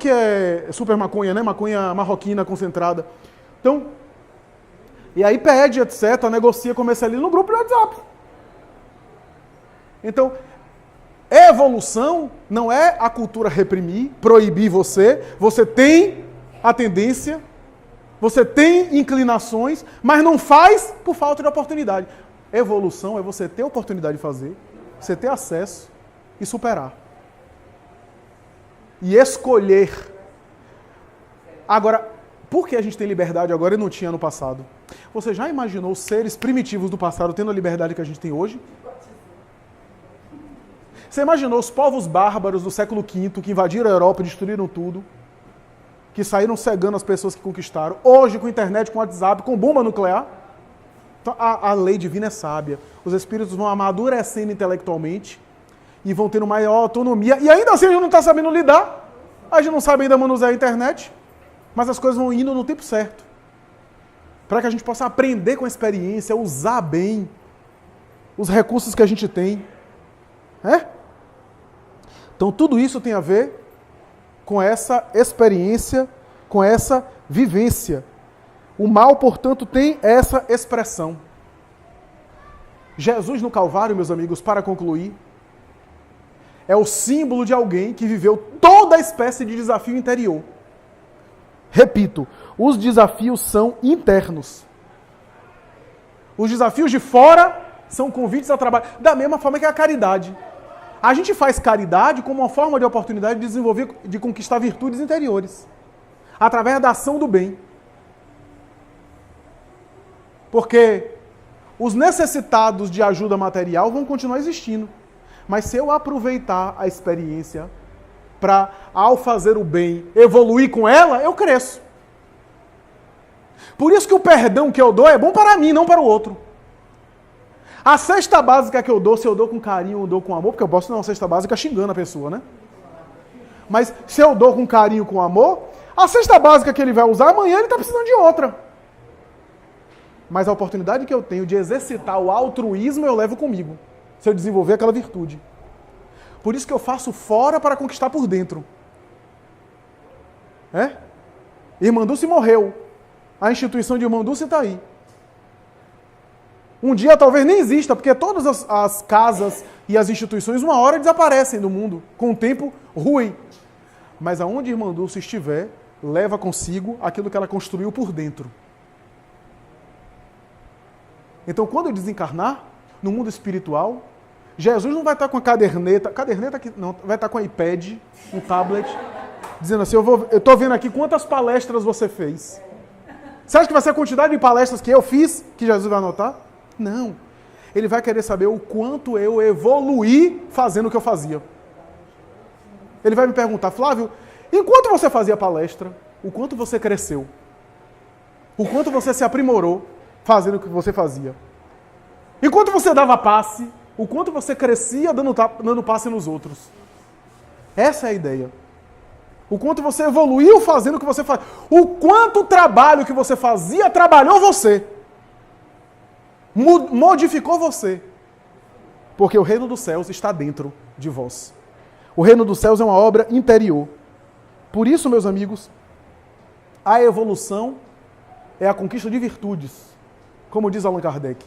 é super maconha, né? Maconha marroquina concentrada. Então, e aí pede, etc., negocia, comercializa no grupo de WhatsApp. Então, evolução não é a cultura reprimir, proibir você. Você tem a tendência, você tem inclinações, mas não faz por falta de oportunidade. Evolução é você ter a oportunidade de fazer, você ter acesso e superar. E escolher. Agora, por que a gente tem liberdade agora e não tinha no passado? Você já imaginou os seres primitivos do passado tendo a liberdade que a gente tem hoje? Você imaginou os povos bárbaros do século V que invadiram a Europa, destruíram tudo, que saíram cegando as pessoas que conquistaram, hoje com internet, com WhatsApp, com bomba nuclear? Então, a lei divina é sábia. Os espíritos vão amadurecendo intelectualmente e vão tendo maior autonomia. E ainda assim a gente não está sabendo lidar. A gente não sabe ainda manusear a internet. Mas as coisas vão indo no tempo certo. Para que a gente possa aprender com a experiência, usar bem os recursos que a gente tem. Então tudo isso tem a ver com essa experiência, com essa vivência. O mal, portanto, tem essa expressão. Jesus no Calvário, meus amigos, para concluir, é o símbolo de alguém que viveu toda a espécie de desafio interior. Repito, os desafios são internos. Os desafios de fora são convites ao trabalho. Da mesma forma que a caridade. A gente faz caridade como uma forma de oportunidade de desenvolver, de conquistar virtudes interiores. Através da ação do bem. Porque os necessitados de ajuda material vão continuar existindo. Mas se eu aproveitar a experiência para, ao fazer o bem, evoluir com ela, eu cresço. Por isso que o perdão que eu dou é bom para mim, não para o outro. A cesta básica que eu dou, se eu dou com carinho ou dou com amor, porque eu posso dar uma cesta básica xingando a pessoa, né? Mas se eu dou com carinho, com amor, a cesta básica que ele vai usar, amanhã ele está precisando de outra. Mas a oportunidade que eu tenho de exercitar o altruísmo, eu levo comigo. Se eu desenvolver aquela virtude. Por isso que eu faço fora para conquistar por dentro. Irmã Dulce morreu. A instituição de Irmã Dulce está aí. Um dia talvez nem exista, porque todas as casas e as instituições, uma hora desaparecem do mundo, com o tempo ruim. Mas aonde Irmã Dulce estiver, leva consigo aquilo que ela construiu por dentro. Então, quando eu desencarnar, no mundo espiritual, Jesus não vai estar com a caderneta que não, vai estar com a iPad, um tablet, dizendo assim, eu estou vendo aqui quantas palestras você fez. Você acha que vai ser a quantidade de palestras que eu fiz, que Jesus vai anotar? Não. Ele vai querer saber o quanto eu evoluí fazendo o que eu fazia. Ele vai me perguntar, Flávio, enquanto você fazia palestra, o quanto você cresceu? O quanto você se aprimorou fazendo o que você fazia? Enquanto você dava passe, o quanto você crescia dando passe nos outros? Essa é a ideia. O quanto você evoluiu fazendo o que você faz. O quanto o trabalho que você fazia trabalhou você. Modificou você. Porque o reino dos céus está dentro de vós. O reino dos céus é uma obra interior. Por isso, meus amigos, a evolução é a conquista de virtudes. Como diz Allan Kardec.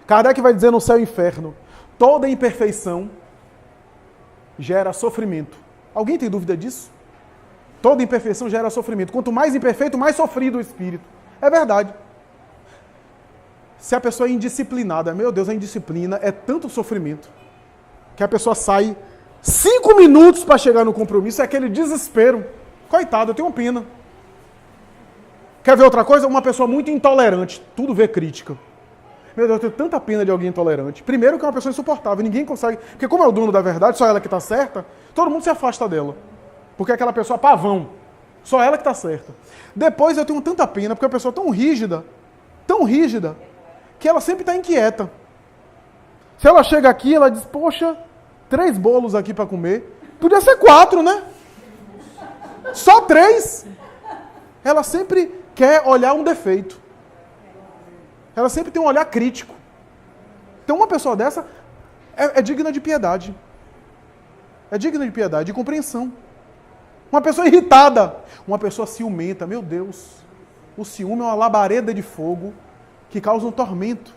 Kardec vai dizer no céu e inferno, toda imperfeição gera sofrimento. Alguém tem dúvida disso? Toda imperfeição gera sofrimento. Quanto mais imperfeito, mais sofrido o espírito. É verdade. Se a pessoa é indisciplinada, meu Deus, a indisciplina é tanto sofrimento que a pessoa sai 5 minutos para chegar no compromisso, é aquele desespero. Coitado, eu tenho pena. Quer ver outra coisa? Uma pessoa muito intolerante, tudo vê crítica. Meu Deus, eu tenho tanta pena de alguém intolerante. Primeiro que é uma pessoa insuportável, ninguém consegue... Porque como é o dono da verdade, só ela que está certa, todo mundo se afasta dela. Porque é aquela pessoa pavão. Só ela que está certa. Depois eu tenho tanta pena, porque a pessoa é tão rígida, que ela sempre está inquieta. Se ela chega aqui, ela diz, poxa, 3 bolos aqui para comer. Podia ser 4, né? Só 3. Ela sempre quer olhar um defeito. Ela sempre tem um olhar crítico. Então uma pessoa dessa é digna de piedade. É digna de piedade, de compreensão. Uma pessoa irritada, uma pessoa ciumenta, meu Deus. O ciúme é uma labareda de fogo que causa um tormento.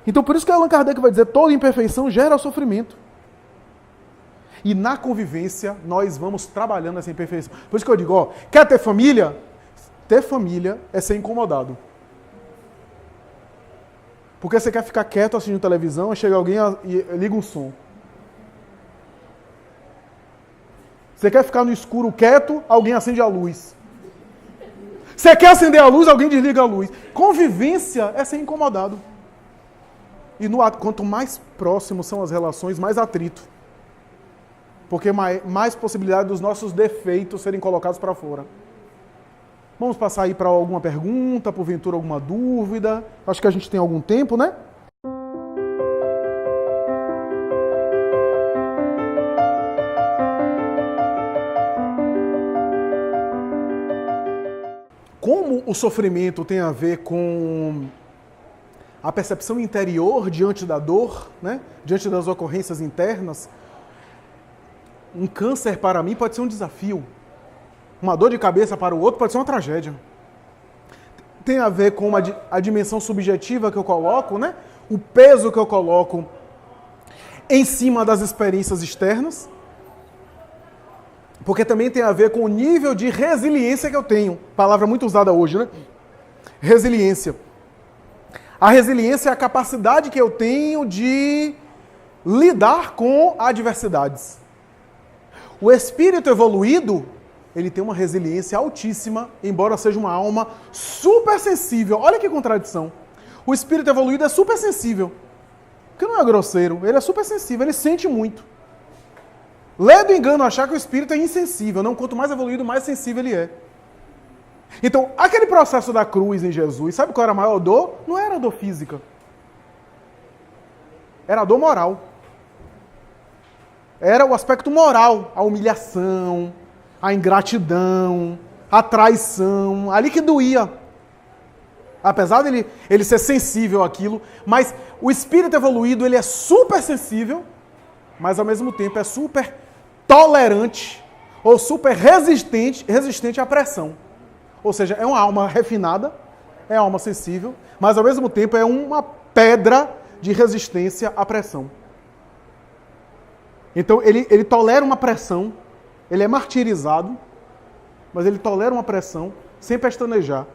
Então por isso que Allan Kardec vai dizer, toda imperfeição gera sofrimento. E na convivência, nós vamos trabalhando essa imperfeição. Por isso que eu digo, ó, quer ter família? Ter família é ser incomodado. Porque você quer ficar quieto assistindo televisão, chega alguém e liga um som. Você quer ficar no escuro quieto, alguém acende a luz. Você quer acender a luz, alguém desliga a luz. Convivência é ser incomodado. E quanto mais próximos são as relações, mais atrito. Porque mais possibilidade dos nossos defeitos serem colocados para fora. Vamos passar aí para alguma pergunta, porventura alguma dúvida. Acho que a gente tem algum tempo, né? Como o sofrimento tem a ver com a percepção interior diante da dor, né? Diante das ocorrências internas, um câncer para mim pode ser um desafio. Uma dor de cabeça para o outro pode ser uma tragédia. Tem a ver com a dimensão subjetiva que eu coloco, né? O peso que eu coloco em cima das experiências externas. Porque também tem a ver com o nível de resiliência que eu tenho. Palavra muito usada hoje, né? Resiliência. A resiliência é a capacidade que eu tenho de lidar com adversidades. O espírito evoluído, ele tem uma resiliência altíssima, embora seja uma alma super sensível. Olha que contradição. O espírito evoluído é super sensível. Porque não é grosseiro, ele é super sensível, ele sente muito. Ledo engano achar que o espírito é insensível. Não, quanto mais evoluído, mais sensível ele é. Então, aquele processo da cruz em Jesus, sabe qual era a maior dor? Não era a dor física. Era a dor moral. Era o aspecto moral, a humilhação, a ingratidão, a traição, ali que doía. Apesar dele ele ser sensível àquilo, mas o espírito evoluído, ele é super sensível, mas ao mesmo tempo é super tolerante ou super resistente à pressão. Ou seja, é uma alma refinada, é uma alma sensível, mas ao mesmo tempo é uma pedra de resistência à pressão. Então ele tolera uma pressão, ele é martirizado, mas ele tolera uma pressão sem pestanejar.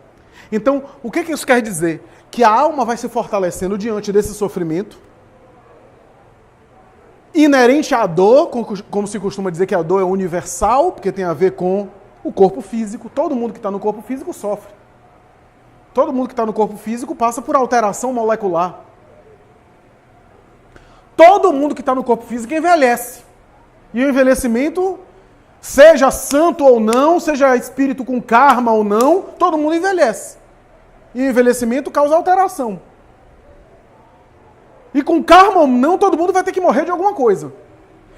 Então, o que isso quer dizer? Que a alma vai se fortalecendo diante desse sofrimento, inerente à dor, como se costuma dizer que a dor é universal, porque tem a ver com o corpo físico. Todo mundo que está no corpo físico sofre. Todo mundo que está no corpo físico passa por alteração molecular. Todo mundo que está no corpo físico envelhece. E o envelhecimento, seja santo ou não, seja espírito com karma ou não, todo mundo envelhece. E o envelhecimento causa alteração. E com karma ou não, todo mundo vai ter que morrer de alguma coisa.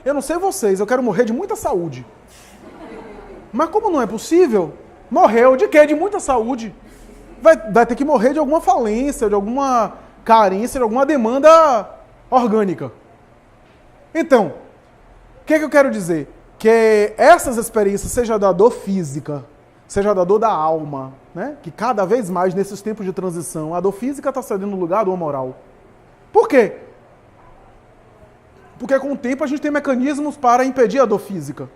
Eu não sei vocês, eu quero morrer de muita saúde. Mas como não é possível, morreu de quê? De muita saúde. Vai ter que morrer de alguma falência, de alguma carência, de alguma demanda orgânica. Então, o que eu quero dizer? Que essas experiências, seja da dor física, seja da dor da alma, né? Que cada vez mais nesses tempos de transição, a dor física está cedendo no lugar da dor moral. Por quê? Porque com o tempo a gente tem mecanismos para impedir a dor física.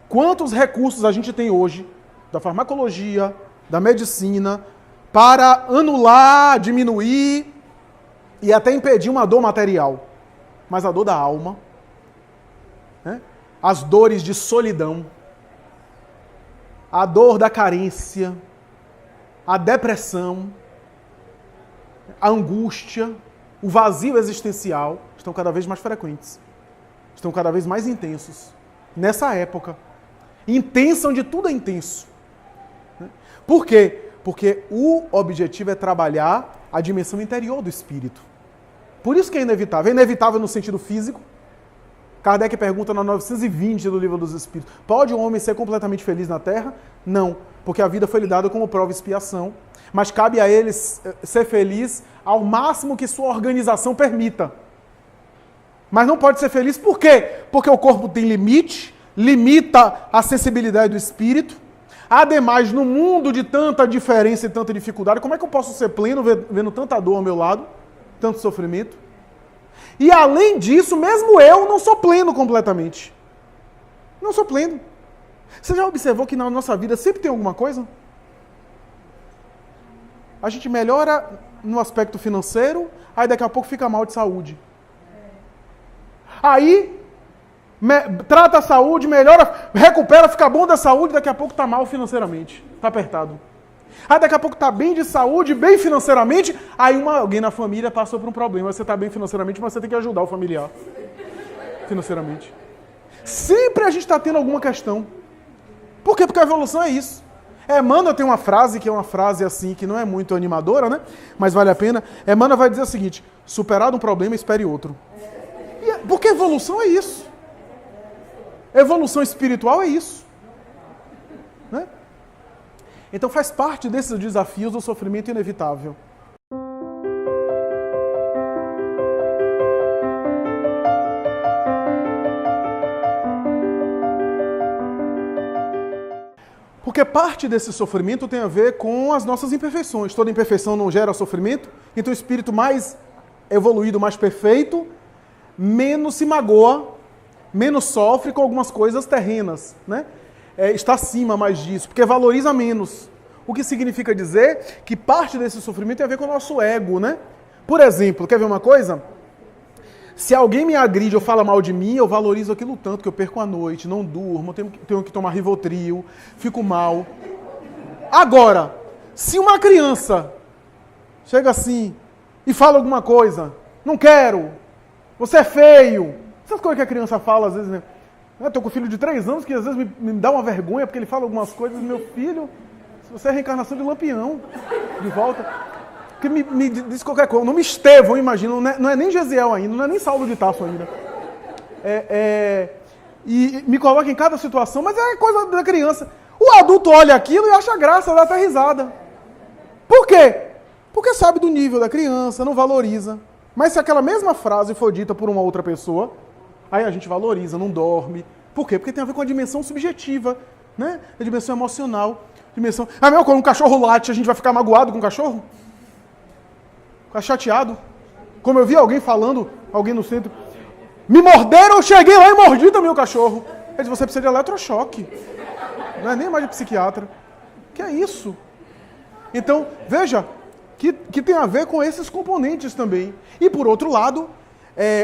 Quantos recursos a gente tem hoje, da farmacologia, da medicina, para anular, diminuir e até impedir uma dor material. Mas a dor da alma, né? As dores de solidão, a dor da carência, a depressão, a angústia, o vazio existencial estão cada vez mais frequentes, estão cada vez mais intensos. Nessa época, intensa onde tudo é intenso. Por quê? Porque o objetivo é trabalhar a dimensão interior do espírito. Por isso que é inevitável. É inevitável no sentido físico. Kardec pergunta na 920 do Livro dos Espíritos: pode o homem ser completamente feliz na Terra? Não, porque a vida foi lhe dada como prova e expiação. Mas cabe a ele ser feliz ao máximo que sua organização permita. Mas não pode ser feliz por quê? Porque o corpo tem limite, limita a sensibilidade do espírito. Ademais, no mundo de tanta diferença e tanta dificuldade, como é que eu posso ser pleno vendo tanta dor ao meu lado, tanto sofrimento? E além disso, mesmo eu não sou pleno completamente. Não sou pleno. Você já observou que na nossa vida sempre tem alguma coisa? A gente melhora no aspecto financeiro, aí daqui a pouco fica mal de saúde. Aí, trata a saúde, melhora, recupera, fica bom da saúde, daqui a pouco está mal financeiramente, está apertado. Aí daqui a pouco está bem de saúde, bem financeiramente, aí alguém na família passou por um problema, você está bem financeiramente, mas você tem que ajudar o familiar financeiramente. Sempre a gente está tendo alguma questão. Por quê? Porque a evolução é isso. Emmanuel tem uma frase, que é uma frase assim, que não é muito animadora, né? Mas vale a pena. Emmanuel vai dizer o seguinte: superado um problema, espere outro. Porque evolução é isso. Evolução espiritual é isso. Né? Então faz parte desses desafios o sofrimento inevitável. Porque parte desse sofrimento tem a ver com as nossas imperfeições. Toda imperfeição não gera sofrimento. Então o espírito mais evoluído, mais perfeito, menos se magoa, menos sofre com algumas coisas terrenas, né? Está acima mais disso, porque valoriza menos. O que significa dizer que parte desse sofrimento tem a ver com o nosso ego, né? Por exemplo, quer ver uma coisa? Se alguém me agride ou fala mal de mim, eu valorizo aquilo tanto que eu perco a noite, não durmo, tenho que tomar Rivotril, fico mal. Agora, se uma criança chega assim e fala alguma coisa, não quero, você é feio, essas coisas que a criança fala às vezes, né? Eu tô com um filho de 3 anos que às vezes me dá uma vergonha porque ele fala algumas coisas, meu filho, você é a reencarnação de Lampião, de volta. Que me diz qualquer coisa. O nome Estevão, imagina, não é nem Gesiel ainda, não é nem Saulo de Tarso ainda. E me coloca em cada situação, mas é coisa da criança. O adulto olha aquilo e acha graça, dá até risada. Por quê? Porque sabe do nível da criança, não valoriza. Mas se aquela mesma frase for dita por uma outra pessoa, aí a gente valoriza, não dorme. Por quê? Porque tem a ver com a dimensão subjetiva, né? A dimensão emocional. Quando um cachorro late, a gente vai ficar magoado com o cachorro? Ficar chateado. Como eu vi alguém falando, alguém no centro, me morderam, eu cheguei lá e mordi também o cachorro. Ele disse, você precisa de eletrochoque. Não é nem mais de psiquiatra. Que é isso? Então, veja, que tem a ver com esses componentes também. E por outro lado,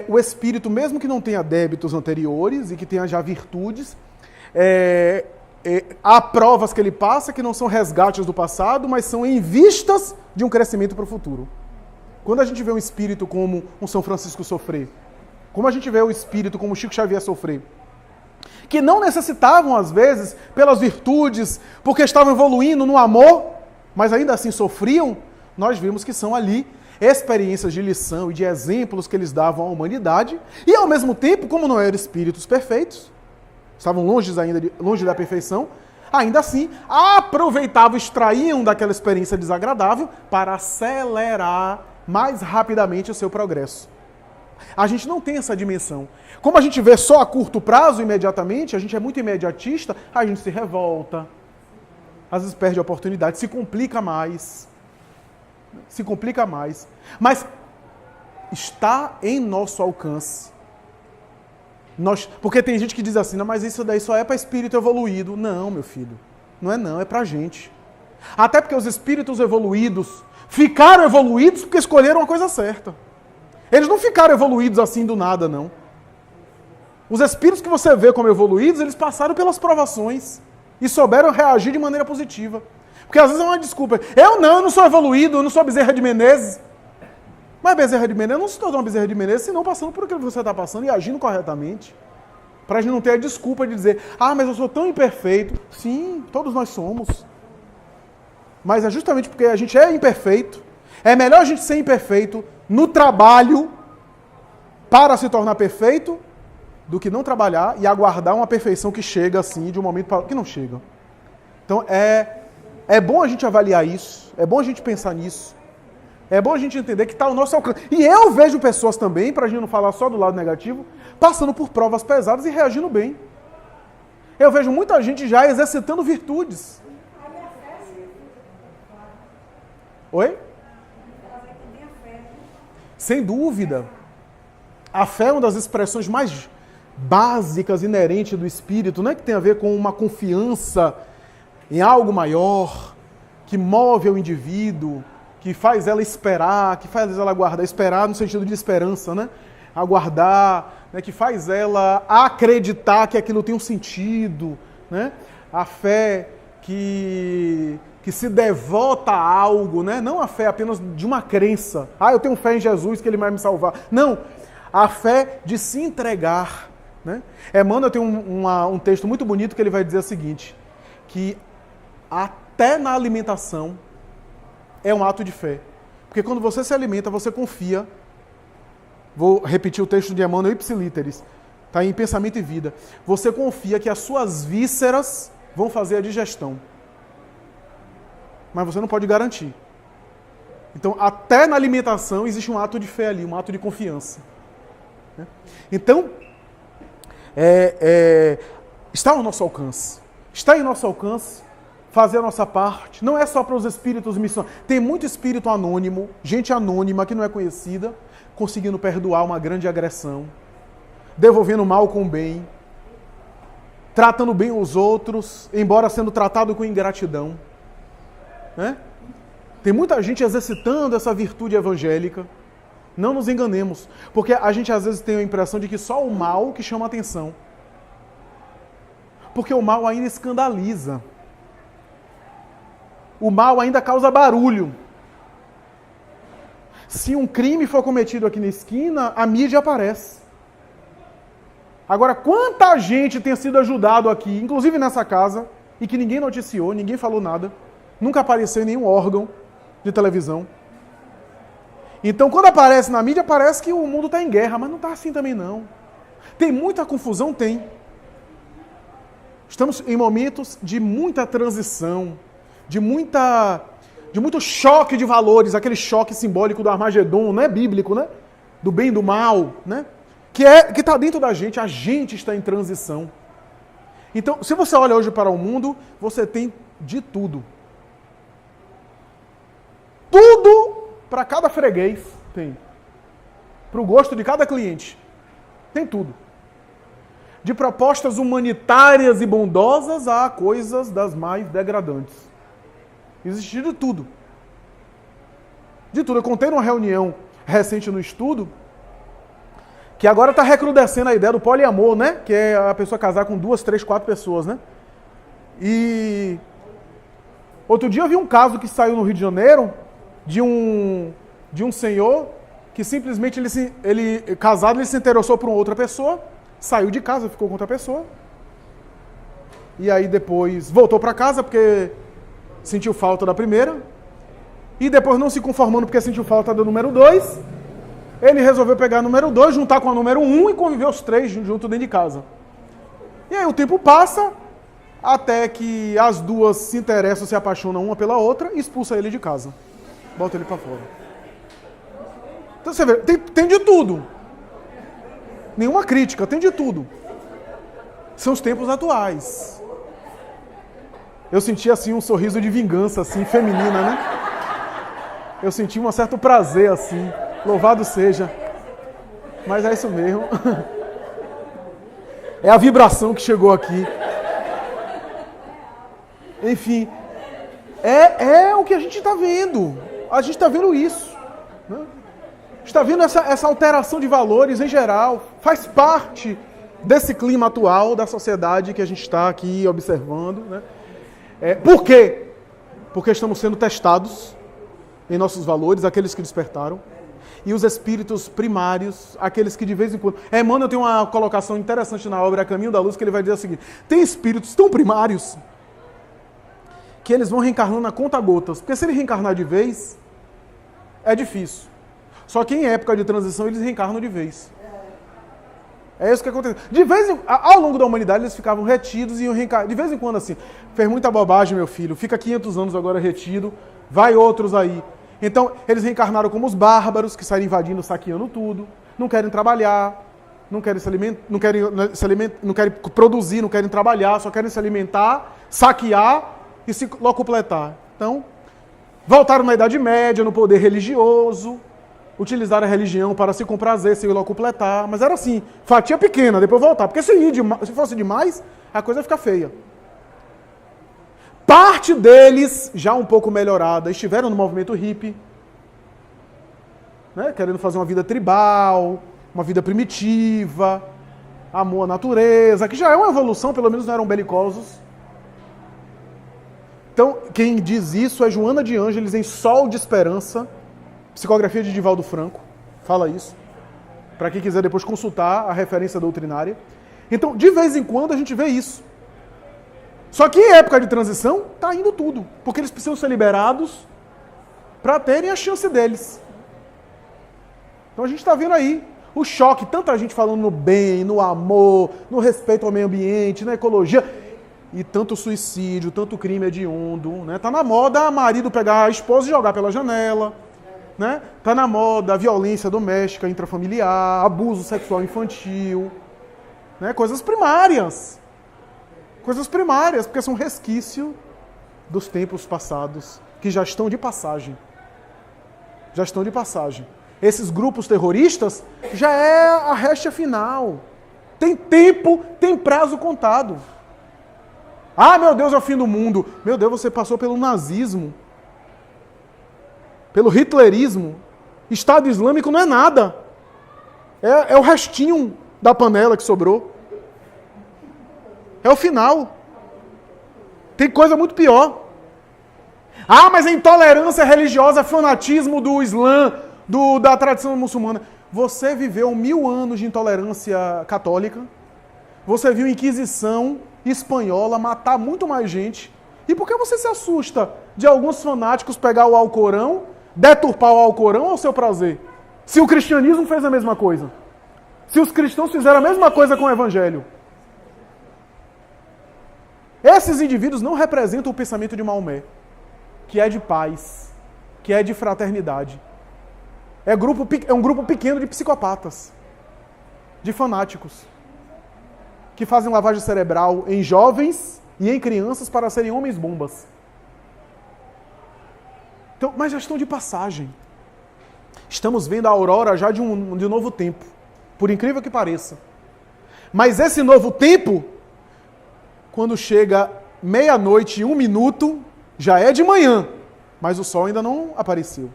o espírito, mesmo que não tenha débitos anteriores e que tenha já virtudes, há provas que ele passa que não são resgates do passado, mas são em vistas de um crescimento para o futuro. Quando a gente vê um espírito como um São Francisco sofrer, como a gente vê o espírito como o Chico Xavier sofrer, que não necessitavam, às vezes, pelas virtudes, porque estavam evoluindo no amor, mas ainda assim sofriam, nós vimos que são ali experiências de lição e de exemplos que eles davam à humanidade, e ao mesmo tempo, como não eram espíritos perfeitos, estavam longe da perfeição, ainda assim aproveitavam, extraíam daquela experiência desagradável para acelerar mais rapidamente o seu progresso. A gente não tem essa dimensão. Como a gente vê só a curto prazo, imediatamente, a gente é muito imediatista, a gente se revolta, às vezes perde a oportunidade, se complica mais. Mas está em nosso alcance. Porque tem gente que diz assim, não, mas isso daí só é para espírito evoluído. Não, meu filho, não, é para gente. Até porque os espíritos evoluídos ficaram evoluídos porque escolheram a coisa certa. Eles não ficaram evoluídos assim do nada, não. Os espíritos que você vê como evoluídos, eles passaram pelas provações e souberam reagir de maneira positiva. Porque às vezes é uma desculpa. Eu não sou evoluído, eu não sou Bezerra de Menezes. Mas Bezerra de Menezes não se tornou uma Bezerra de Menezes, senão passando por aquilo que você está passando e agindo corretamente. Para a gente não ter a desculpa de dizer, mas eu sou tão imperfeito. Sim, todos nós somos. Mas é justamente porque a gente é imperfeito. É melhor a gente ser imperfeito no trabalho para se tornar perfeito do que não trabalhar e aguardar uma perfeição que chega assim de um momento para outro, que não chega. Então é bom a gente avaliar isso, é bom a gente pensar nisso, é bom a gente entender que está ao nosso alcance. E eu vejo pessoas também, para a gente não falar só do lado negativo, passando por provas pesadas e reagindo bem. Eu vejo muita gente já exercitando virtudes. Oi? Sem dúvida. A fé é uma das expressões mais básicas, inerentes do espírito, né? Que tem a ver com uma confiança em algo maior, que move o indivíduo, que faz ela esperar, que faz ela aguardar, esperar no sentido de esperança, né? Aguardar, né? Que faz ela acreditar que aquilo tem um sentido, né? A fé que se devota a algo, né? Não a fé apenas de uma crença. Eu tenho fé em Jesus que Ele vai me salvar. Não, a fé de se entregar, né? Emmanuel tem um texto muito bonito que ele vai dizer o seguinte, que até na alimentação é um ato de fé. Porque quando você se alimenta, você confia. Vou repetir o texto de Emmanuel Ipsilíteris. Está em Pensamento e Vida. Você confia que as suas vísceras vão fazer a digestão. Mas você não pode garantir. Então, até na alimentação existe um ato de fé ali, um ato de confiança. Então, está ao nosso alcance. Está em nosso alcance fazer a nossa parte. Não é só para os espíritos missionários. Tem muito espírito anônimo, gente anônima que não é conhecida, conseguindo perdoar uma grande agressão, devolvendo mal com bem, tratando bem os outros, embora sendo tratado com ingratidão. Né? Tem muita gente exercitando essa virtude evangélica. Não nos enganemos, porque a gente às vezes tem a impressão de que só o mal que chama atenção. Porque o mal ainda escandaliza. O mal ainda causa barulho. Se um crime for cometido aqui na esquina, a mídia aparece. Agora, quanta gente tem sido ajudado aqui, inclusive nessa casa, e que ninguém noticiou, ninguém falou nada, nunca apareceu em nenhum órgão de televisão. Então, quando aparece na mídia, parece que o mundo está em guerra, mas não está assim também não. Tem muita confusão? Tem. Estamos em momentos de muita transição, de muito choque de valores, aquele choque simbólico do Armagedon, não é bíblico, né? Do bem e do mal, né? Que está dentro da gente, a gente está em transição. Então, se você olha hoje para o mundo, você tem de tudo. Tudo para cada freguês tem. Para o gosto de cada cliente. Tem tudo. De propostas humanitárias e bondosas a coisas das mais degradantes. Existe de tudo. De tudo. Eu contei numa reunião recente no estudo que agora está recrudescendo a ideia do poliamor, né? Que é a pessoa casar com 2, 3, 4 pessoas, né? E outro dia eu vi um caso que saiu no Rio de Janeiro de um senhor que simplesmente ele casado, ele se interessou por uma outra pessoa, saiu de casa, ficou com outra pessoa, e aí depois voltou para casa porque sentiu falta da primeira, e depois não se conformando porque sentiu falta da número 2, ele resolveu pegar a número 2, juntar com a número 1 e conviver os 3 juntos dentro de casa. E aí o tempo passa, até que as duas se interessam, se apaixonam uma pela outra e expulsa ele de casa. Bota ele para fora. Então você vê, tem de tudo. Nenhuma crítica, tem de tudo. São os tempos atuais. Eu senti assim um sorriso de vingança, assim, feminina, né? Eu senti um certo prazer, assim. Louvado seja. Mas é isso mesmo. É a vibração que chegou aqui. Enfim, é o que a gente está vendo. A gente está vendo isso. Né? A gente está vendo essa alteração de valores em geral. Faz parte desse clima atual da sociedade que a gente está aqui observando. Né? Por quê? Porque estamos sendo testados em nossos valores, aqueles que despertaram. E os espíritos primários, aqueles que de vez em quando... Emmanuel tem uma colocação interessante na obra A Caminho da Luz, que ele vai dizer o seguinte: tem espíritos tão primários que eles vão reencarnando a conta-gotas. Porque se ele reencarnar de vez, é difícil. Só que em época de transição eles reencarnam de vez. É isso que acontece. Ao longo da humanidade eles ficavam retidos e iam reencarnar. De vez em quando assim, fez muita bobagem, meu filho, fica 500 anos agora retido, vai outros aí. Então eles reencarnaram como os bárbaros, que saíram invadindo, saqueando tudo, não querem trabalhar, não querem se alimentar, não querem produzir, não querem trabalhar, só querem se alimentar, saquear e se locupletar. Então, voltaram na Idade Média, no poder religioso, utilizaram a religião para se comprazer, se locupletar, mas era assim, fatia pequena, depois voltar, porque se fosse demais, a coisa fica feia. Parte deles, já um pouco melhorada, estiveram no movimento hippie, né? Querendo fazer uma vida tribal, uma vida primitiva, amor à natureza, que já é uma evolução, pelo menos não eram belicosos. Então, quem diz isso é Joana de Ângeles em Sol de Esperança, psicografia de Divaldo Franco, fala isso, para quem quiser depois consultar a referência doutrinária. Então, de vez em quando a gente vê isso. Só que em época de transição, está indo tudo, porque eles precisam ser liberados para terem a chance deles. Então a gente está vendo aí o choque, tanta gente falando no bem, no amor, no respeito ao meio ambiente, na ecologia, e tanto suicídio, tanto crime hediondo, né? Tá na moda marido pegar a esposa e jogar pela janela, né? Tá na moda a violência doméstica, intrafamiliar, abuso sexual infantil, né? Coisas primárias, porque são resquício dos tempos passados, que já estão de passagem. Esses grupos terroristas já é a réstia final. Tem tempo, tem prazo contado. Ah, meu Deus, é o fim do mundo. Meu Deus, você passou pelo nazismo, pelo hitlerismo. Estado Islâmico não é nada. É o restinho da panela que sobrou. É o final. Tem coisa muito pior. Ah, mas a intolerância religiosa, fanatismo do Islã, da tradição muçulmana. Você viveu 1000 anos de intolerância católica. Você viu a Inquisição espanhola matar muito mais gente. E por que você se assusta de alguns fanáticos pegar o Alcorão, deturpar o Alcorão ao seu prazer? Se o cristianismo fez a mesma coisa. Se os cristãos fizeram a mesma coisa com o Evangelho. Esses indivíduos não representam o pensamento de Maomé, que é de paz, que é de fraternidade. É um grupo pequeno de psicopatas, de fanáticos, que fazem lavagem cerebral em jovens e em crianças para serem homens-bombas. Então, mas já estão de passagem. Estamos vendo a aurora já de um novo tempo, por incrível que pareça. Mas esse novo tempo, quando chega 00:01, já é de manhã, mas o sol ainda não apareceu.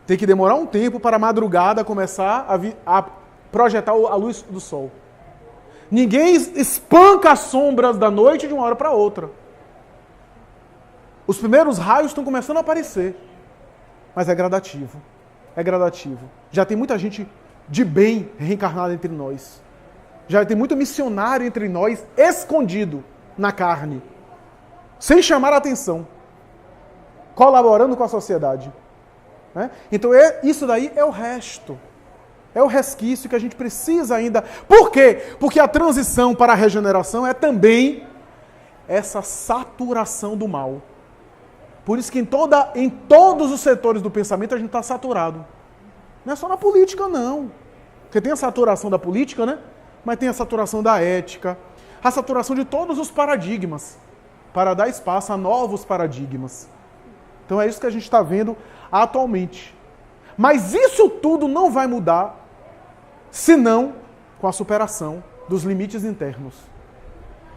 Tem que demorar um tempo para a madrugada começar a projetar a luz do sol. Ninguém espanca as sombras da noite de uma hora para outra. Os primeiros raios estão começando a aparecer, mas é gradativo. É gradativo. Já tem muita gente de bem reencarnada entre nós. Já tem muito missionário entre nós, escondido na carne, sem chamar a atenção, colaborando com a sociedade. Né? Então isso daí é o resto. É o resquício que a gente precisa ainda. Por quê? Porque a transição para a regeneração é também essa saturação do mal. Por isso que em todos os setores do pensamento a gente está saturado. Não é só na política, não. Porque tem a saturação da política, né? Mas tem a saturação da ética, a saturação de todos os paradigmas, para dar espaço a novos paradigmas. Então é isso que a gente está vendo atualmente. Mas isso tudo não vai mudar, senão com a superação dos limites internos.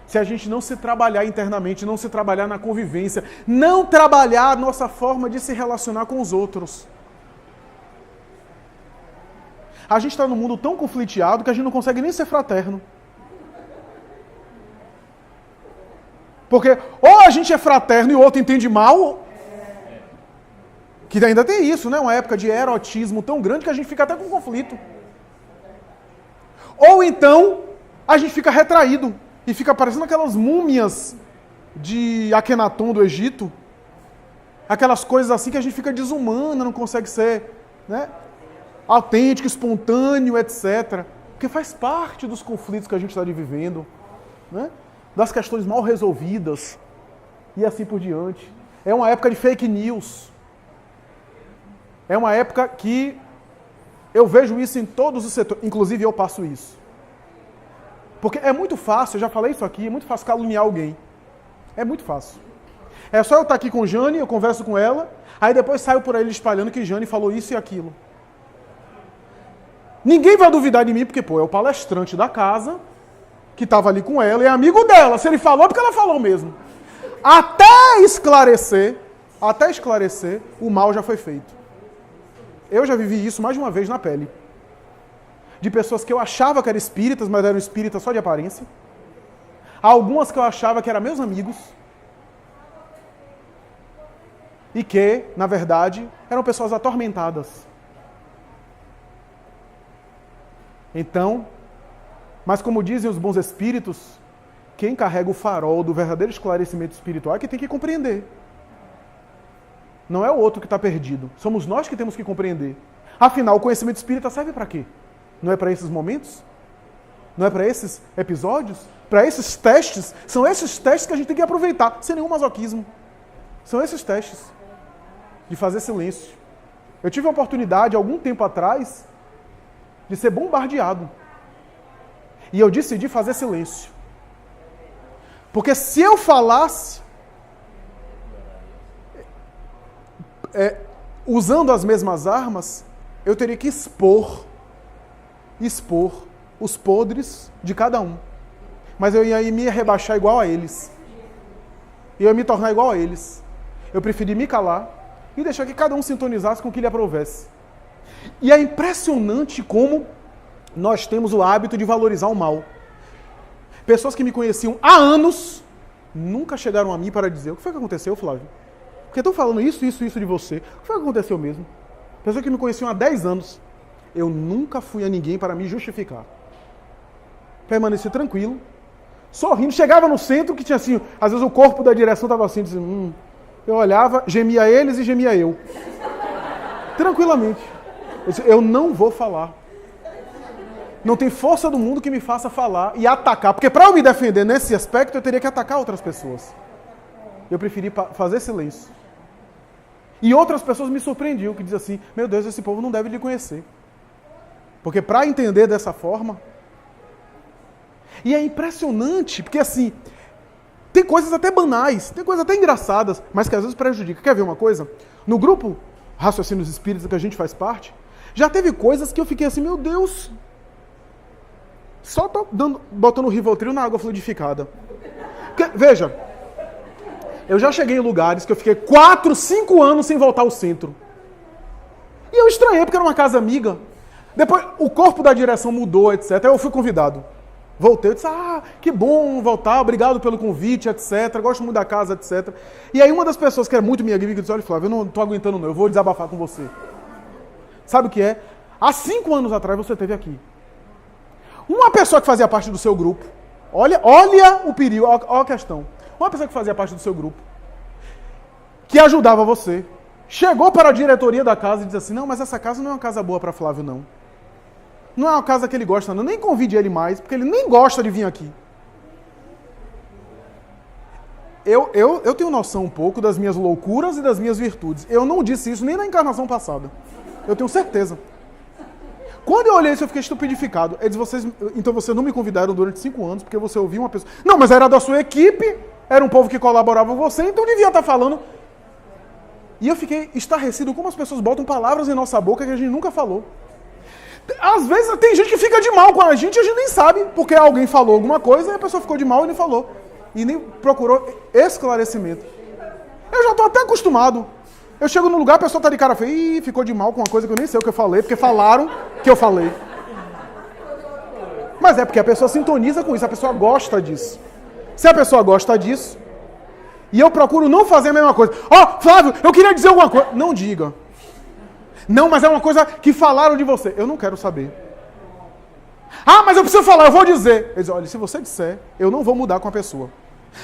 Se a gente não se trabalhar internamente, não se trabalhar na convivência, não trabalhar a nossa forma de se relacionar com os outros. A gente está num mundo tão confliteado que a gente não consegue nem ser fraterno. Porque ou a gente é fraterno e o outro entende mal, que ainda tem isso, né? Uma época de erotismo tão grande que a gente fica até com conflito. Ou então a gente fica retraído e fica parecendo aquelas múmias de Akenaton do Egito. Aquelas coisas assim que a gente fica desumana, não consegue ser, né, autêntico, espontâneo, etc. Porque faz parte dos conflitos que a gente está vivendo, né? Das questões mal resolvidas e assim por diante. É uma época de fake news. É uma época que eu vejo isso em todos os setores, inclusive eu passo isso. Porque é muito fácil, eu já falei isso aqui, é muito fácil caluniar alguém. É muito fácil. É só eu estar aqui com Jane, eu converso com ela, aí depois saio por aí espalhando que Jane falou isso e aquilo. Ninguém vai duvidar de mim, porque, é o palestrante da casa, que estava ali com ela, e é amigo dela. Se ele falou, é porque ela falou mesmo. Até esclarecer, o mal já foi feito. Eu já vivi isso mais de uma vez na pele. De pessoas que eu achava que eram espíritas, mas eram espíritas só de aparência. Algumas que eu achava que eram meus amigos. E que, na verdade, eram pessoas atormentadas. Então, mas como dizem os bons espíritos, quem carrega o farol do verdadeiro esclarecimento espiritual é que tem que compreender. Não é o outro que está perdido. Somos nós que temos que compreender. Afinal, o conhecimento espírita serve para quê? Não é para esses momentos? Não é para esses episódios? Para esses testes? São esses testes que a gente tem que aproveitar, sem nenhum masoquismo. São esses testes de fazer silêncio. Eu tive a oportunidade, algum tempo atrás, de ser bombardeado. E eu decidi fazer silêncio. Porque se eu falasse, usando as mesmas armas, eu teria que expor os podres de cada um. Mas eu ia me rebaixar igual a eles. Eu ia me tornar igual a eles. Eu preferi me calar e deixar que cada um sintonizasse com o que lhe aprovesse. E é impressionante como nós temos o hábito de valorizar o mal. Pessoas que me conheciam há anos nunca chegaram a mim para dizer: o que foi que aconteceu, Flávio? Porque estão falando isso de você. O que foi que aconteceu mesmo? Pessoas que me conheciam há 10 anos. Eu nunca fui a ninguém para me justificar. Permaneci tranquilo, sorrindo. Chegava no centro que tinha assim, às vezes o corpo da direção estava assim, dizendo, eu olhava, gemia eles e gemia eu. Tranquilamente. Eu disse, eu não vou falar. Não tem força do mundo que me faça falar e atacar. Porque para eu me defender nesse aspecto, eu teria que atacar outras pessoas. Eu preferi fazer silêncio. E outras pessoas me surpreendiam, que diziam assim, meu Deus, esse povo não deve lhe conhecer. Porque para entender dessa forma... E é impressionante, porque assim, tem coisas até banais, tem coisas até engraçadas, mas que às vezes prejudica. Quer ver uma coisa? No grupo Raciocínios Espíritas que a gente faz parte, já teve coisas que eu fiquei assim, meu Deus... Só tô botando o Rivotril na água fluidificada. Porque, veja, eu já cheguei em lugares que eu fiquei 4, 5 anos sem voltar ao centro. E eu estranhei, porque era uma casa amiga. Depois, o corpo da direção mudou, etc. Eu fui convidado. Voltei, eu disse, que bom voltar, obrigado pelo convite, etc. Gosto muito da casa, etc. E aí uma das pessoas que era muito minha amiga disse, olha, Flávio, eu não tô aguentando não, eu vou desabafar com você. Sabe o que é? Há 5 anos atrás você esteve aqui. Uma pessoa que fazia parte do seu grupo, olha o perigo, olha a questão. Uma pessoa que fazia parte do seu grupo, que ajudava você, chegou para a diretoria da casa e disse assim, não, mas essa casa não é uma casa boa para Flávio, não. Não é uma casa que ele gosta, não. Nem convide ele mais, porque ele nem gosta de vir aqui. Eu tenho noção um pouco das minhas loucuras e das minhas virtudes. Eu não disse isso nem na encarnação passada. Eu tenho certeza. Quando eu olhei isso, eu fiquei estupidificado. Ele disse, então vocês não me convidaram durante 5 anos, porque você ouviu uma pessoa... Não, mas era da sua equipe, era um povo que colaborava com você, então devia estar falando... E eu fiquei estarrecido como as pessoas botam palavras em nossa boca que a gente nunca falou. Às vezes tem gente que fica de mal com a gente nem sabe, porque alguém falou alguma coisa e a pessoa ficou de mal e nem falou. E nem procurou esclarecimento. Eu já estou até acostumado. Eu chego no lugar, a pessoa está de cara feia e ficou de mal com uma coisa que eu nem sei o que eu falei, porque falaram que eu falei. Mas é porque a pessoa sintoniza com isso, a pessoa gosta disso. Se a pessoa gosta disso, e eu procuro não fazer a mesma coisa. Flávio, eu queria dizer alguma coisa. Não diga. Não, mas é uma coisa que falaram de você. Eu não quero saber. Mas eu preciso falar, eu vou dizer. Ele diz, olha, se você disser, eu não vou mudar com a pessoa.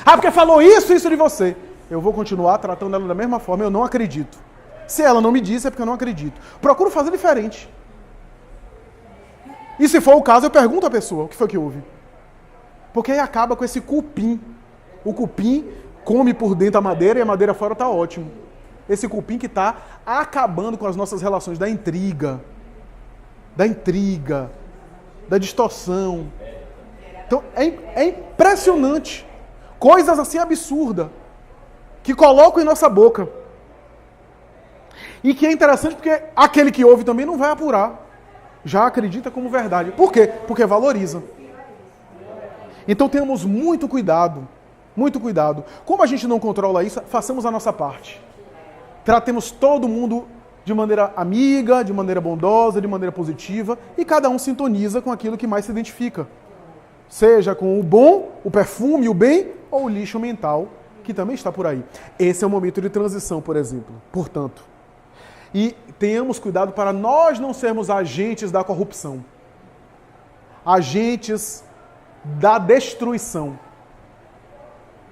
Porque falou isso de você. Eu vou continuar tratando ela da mesma forma, eu não acredito. Se ela não me disse, é porque eu não acredito. Procuro fazer diferente. E se for o caso, eu pergunto à pessoa, o que foi que houve? Porque aí acaba com esse cupim. O cupim come por dentro a madeira e a madeira fora está ótimo. Esse cupim que está acabando com as nossas relações da intriga, da distorção. Então, é impressionante. Coisas assim absurdas que colocam em nossa boca. E que é interessante porque aquele que ouve também não vai apurar. Já acredita como verdade. Por quê? Porque valoriza. Então tenhamos muito cuidado. Muito cuidado. Como a gente não controla isso, façamos a nossa parte. Tratemos todo mundo de maneira amiga, de maneira bondosa, de maneira positiva, e cada um sintoniza com aquilo que mais se identifica. Seja com o bom, o perfume, o bem, ou o lixo mental, que também está por aí. Esse é o momento de transição, por exemplo. Portanto, e tenhamos cuidado para nós não sermos agentes da corrupção, agentes da destruição.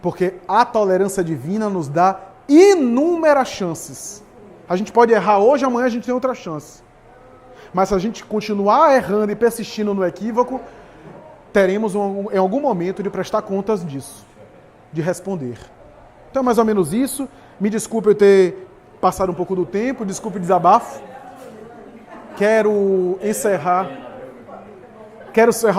Porque a tolerância divina nos dá inúmeras chances. A gente pode errar hoje, amanhã a gente tem outra chance. Mas se a gente continuar errando e persistindo no equívoco, teremos em algum momento de prestar contas disso, de responder. Então é mais ou menos isso. Me desculpe eu ter passado um pouco do tempo, desculpe o desabafo. Quero encerrar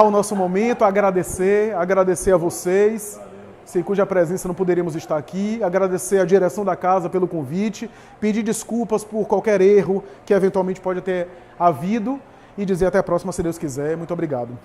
o nosso momento, agradecer a vocês, sem cuja presença não poderíamos estar aqui, agradecer a direção da casa pelo convite, pedir desculpas por qualquer erro que eventualmente pode ter havido e dizer até a próxima, se Deus quiser. Muito obrigado.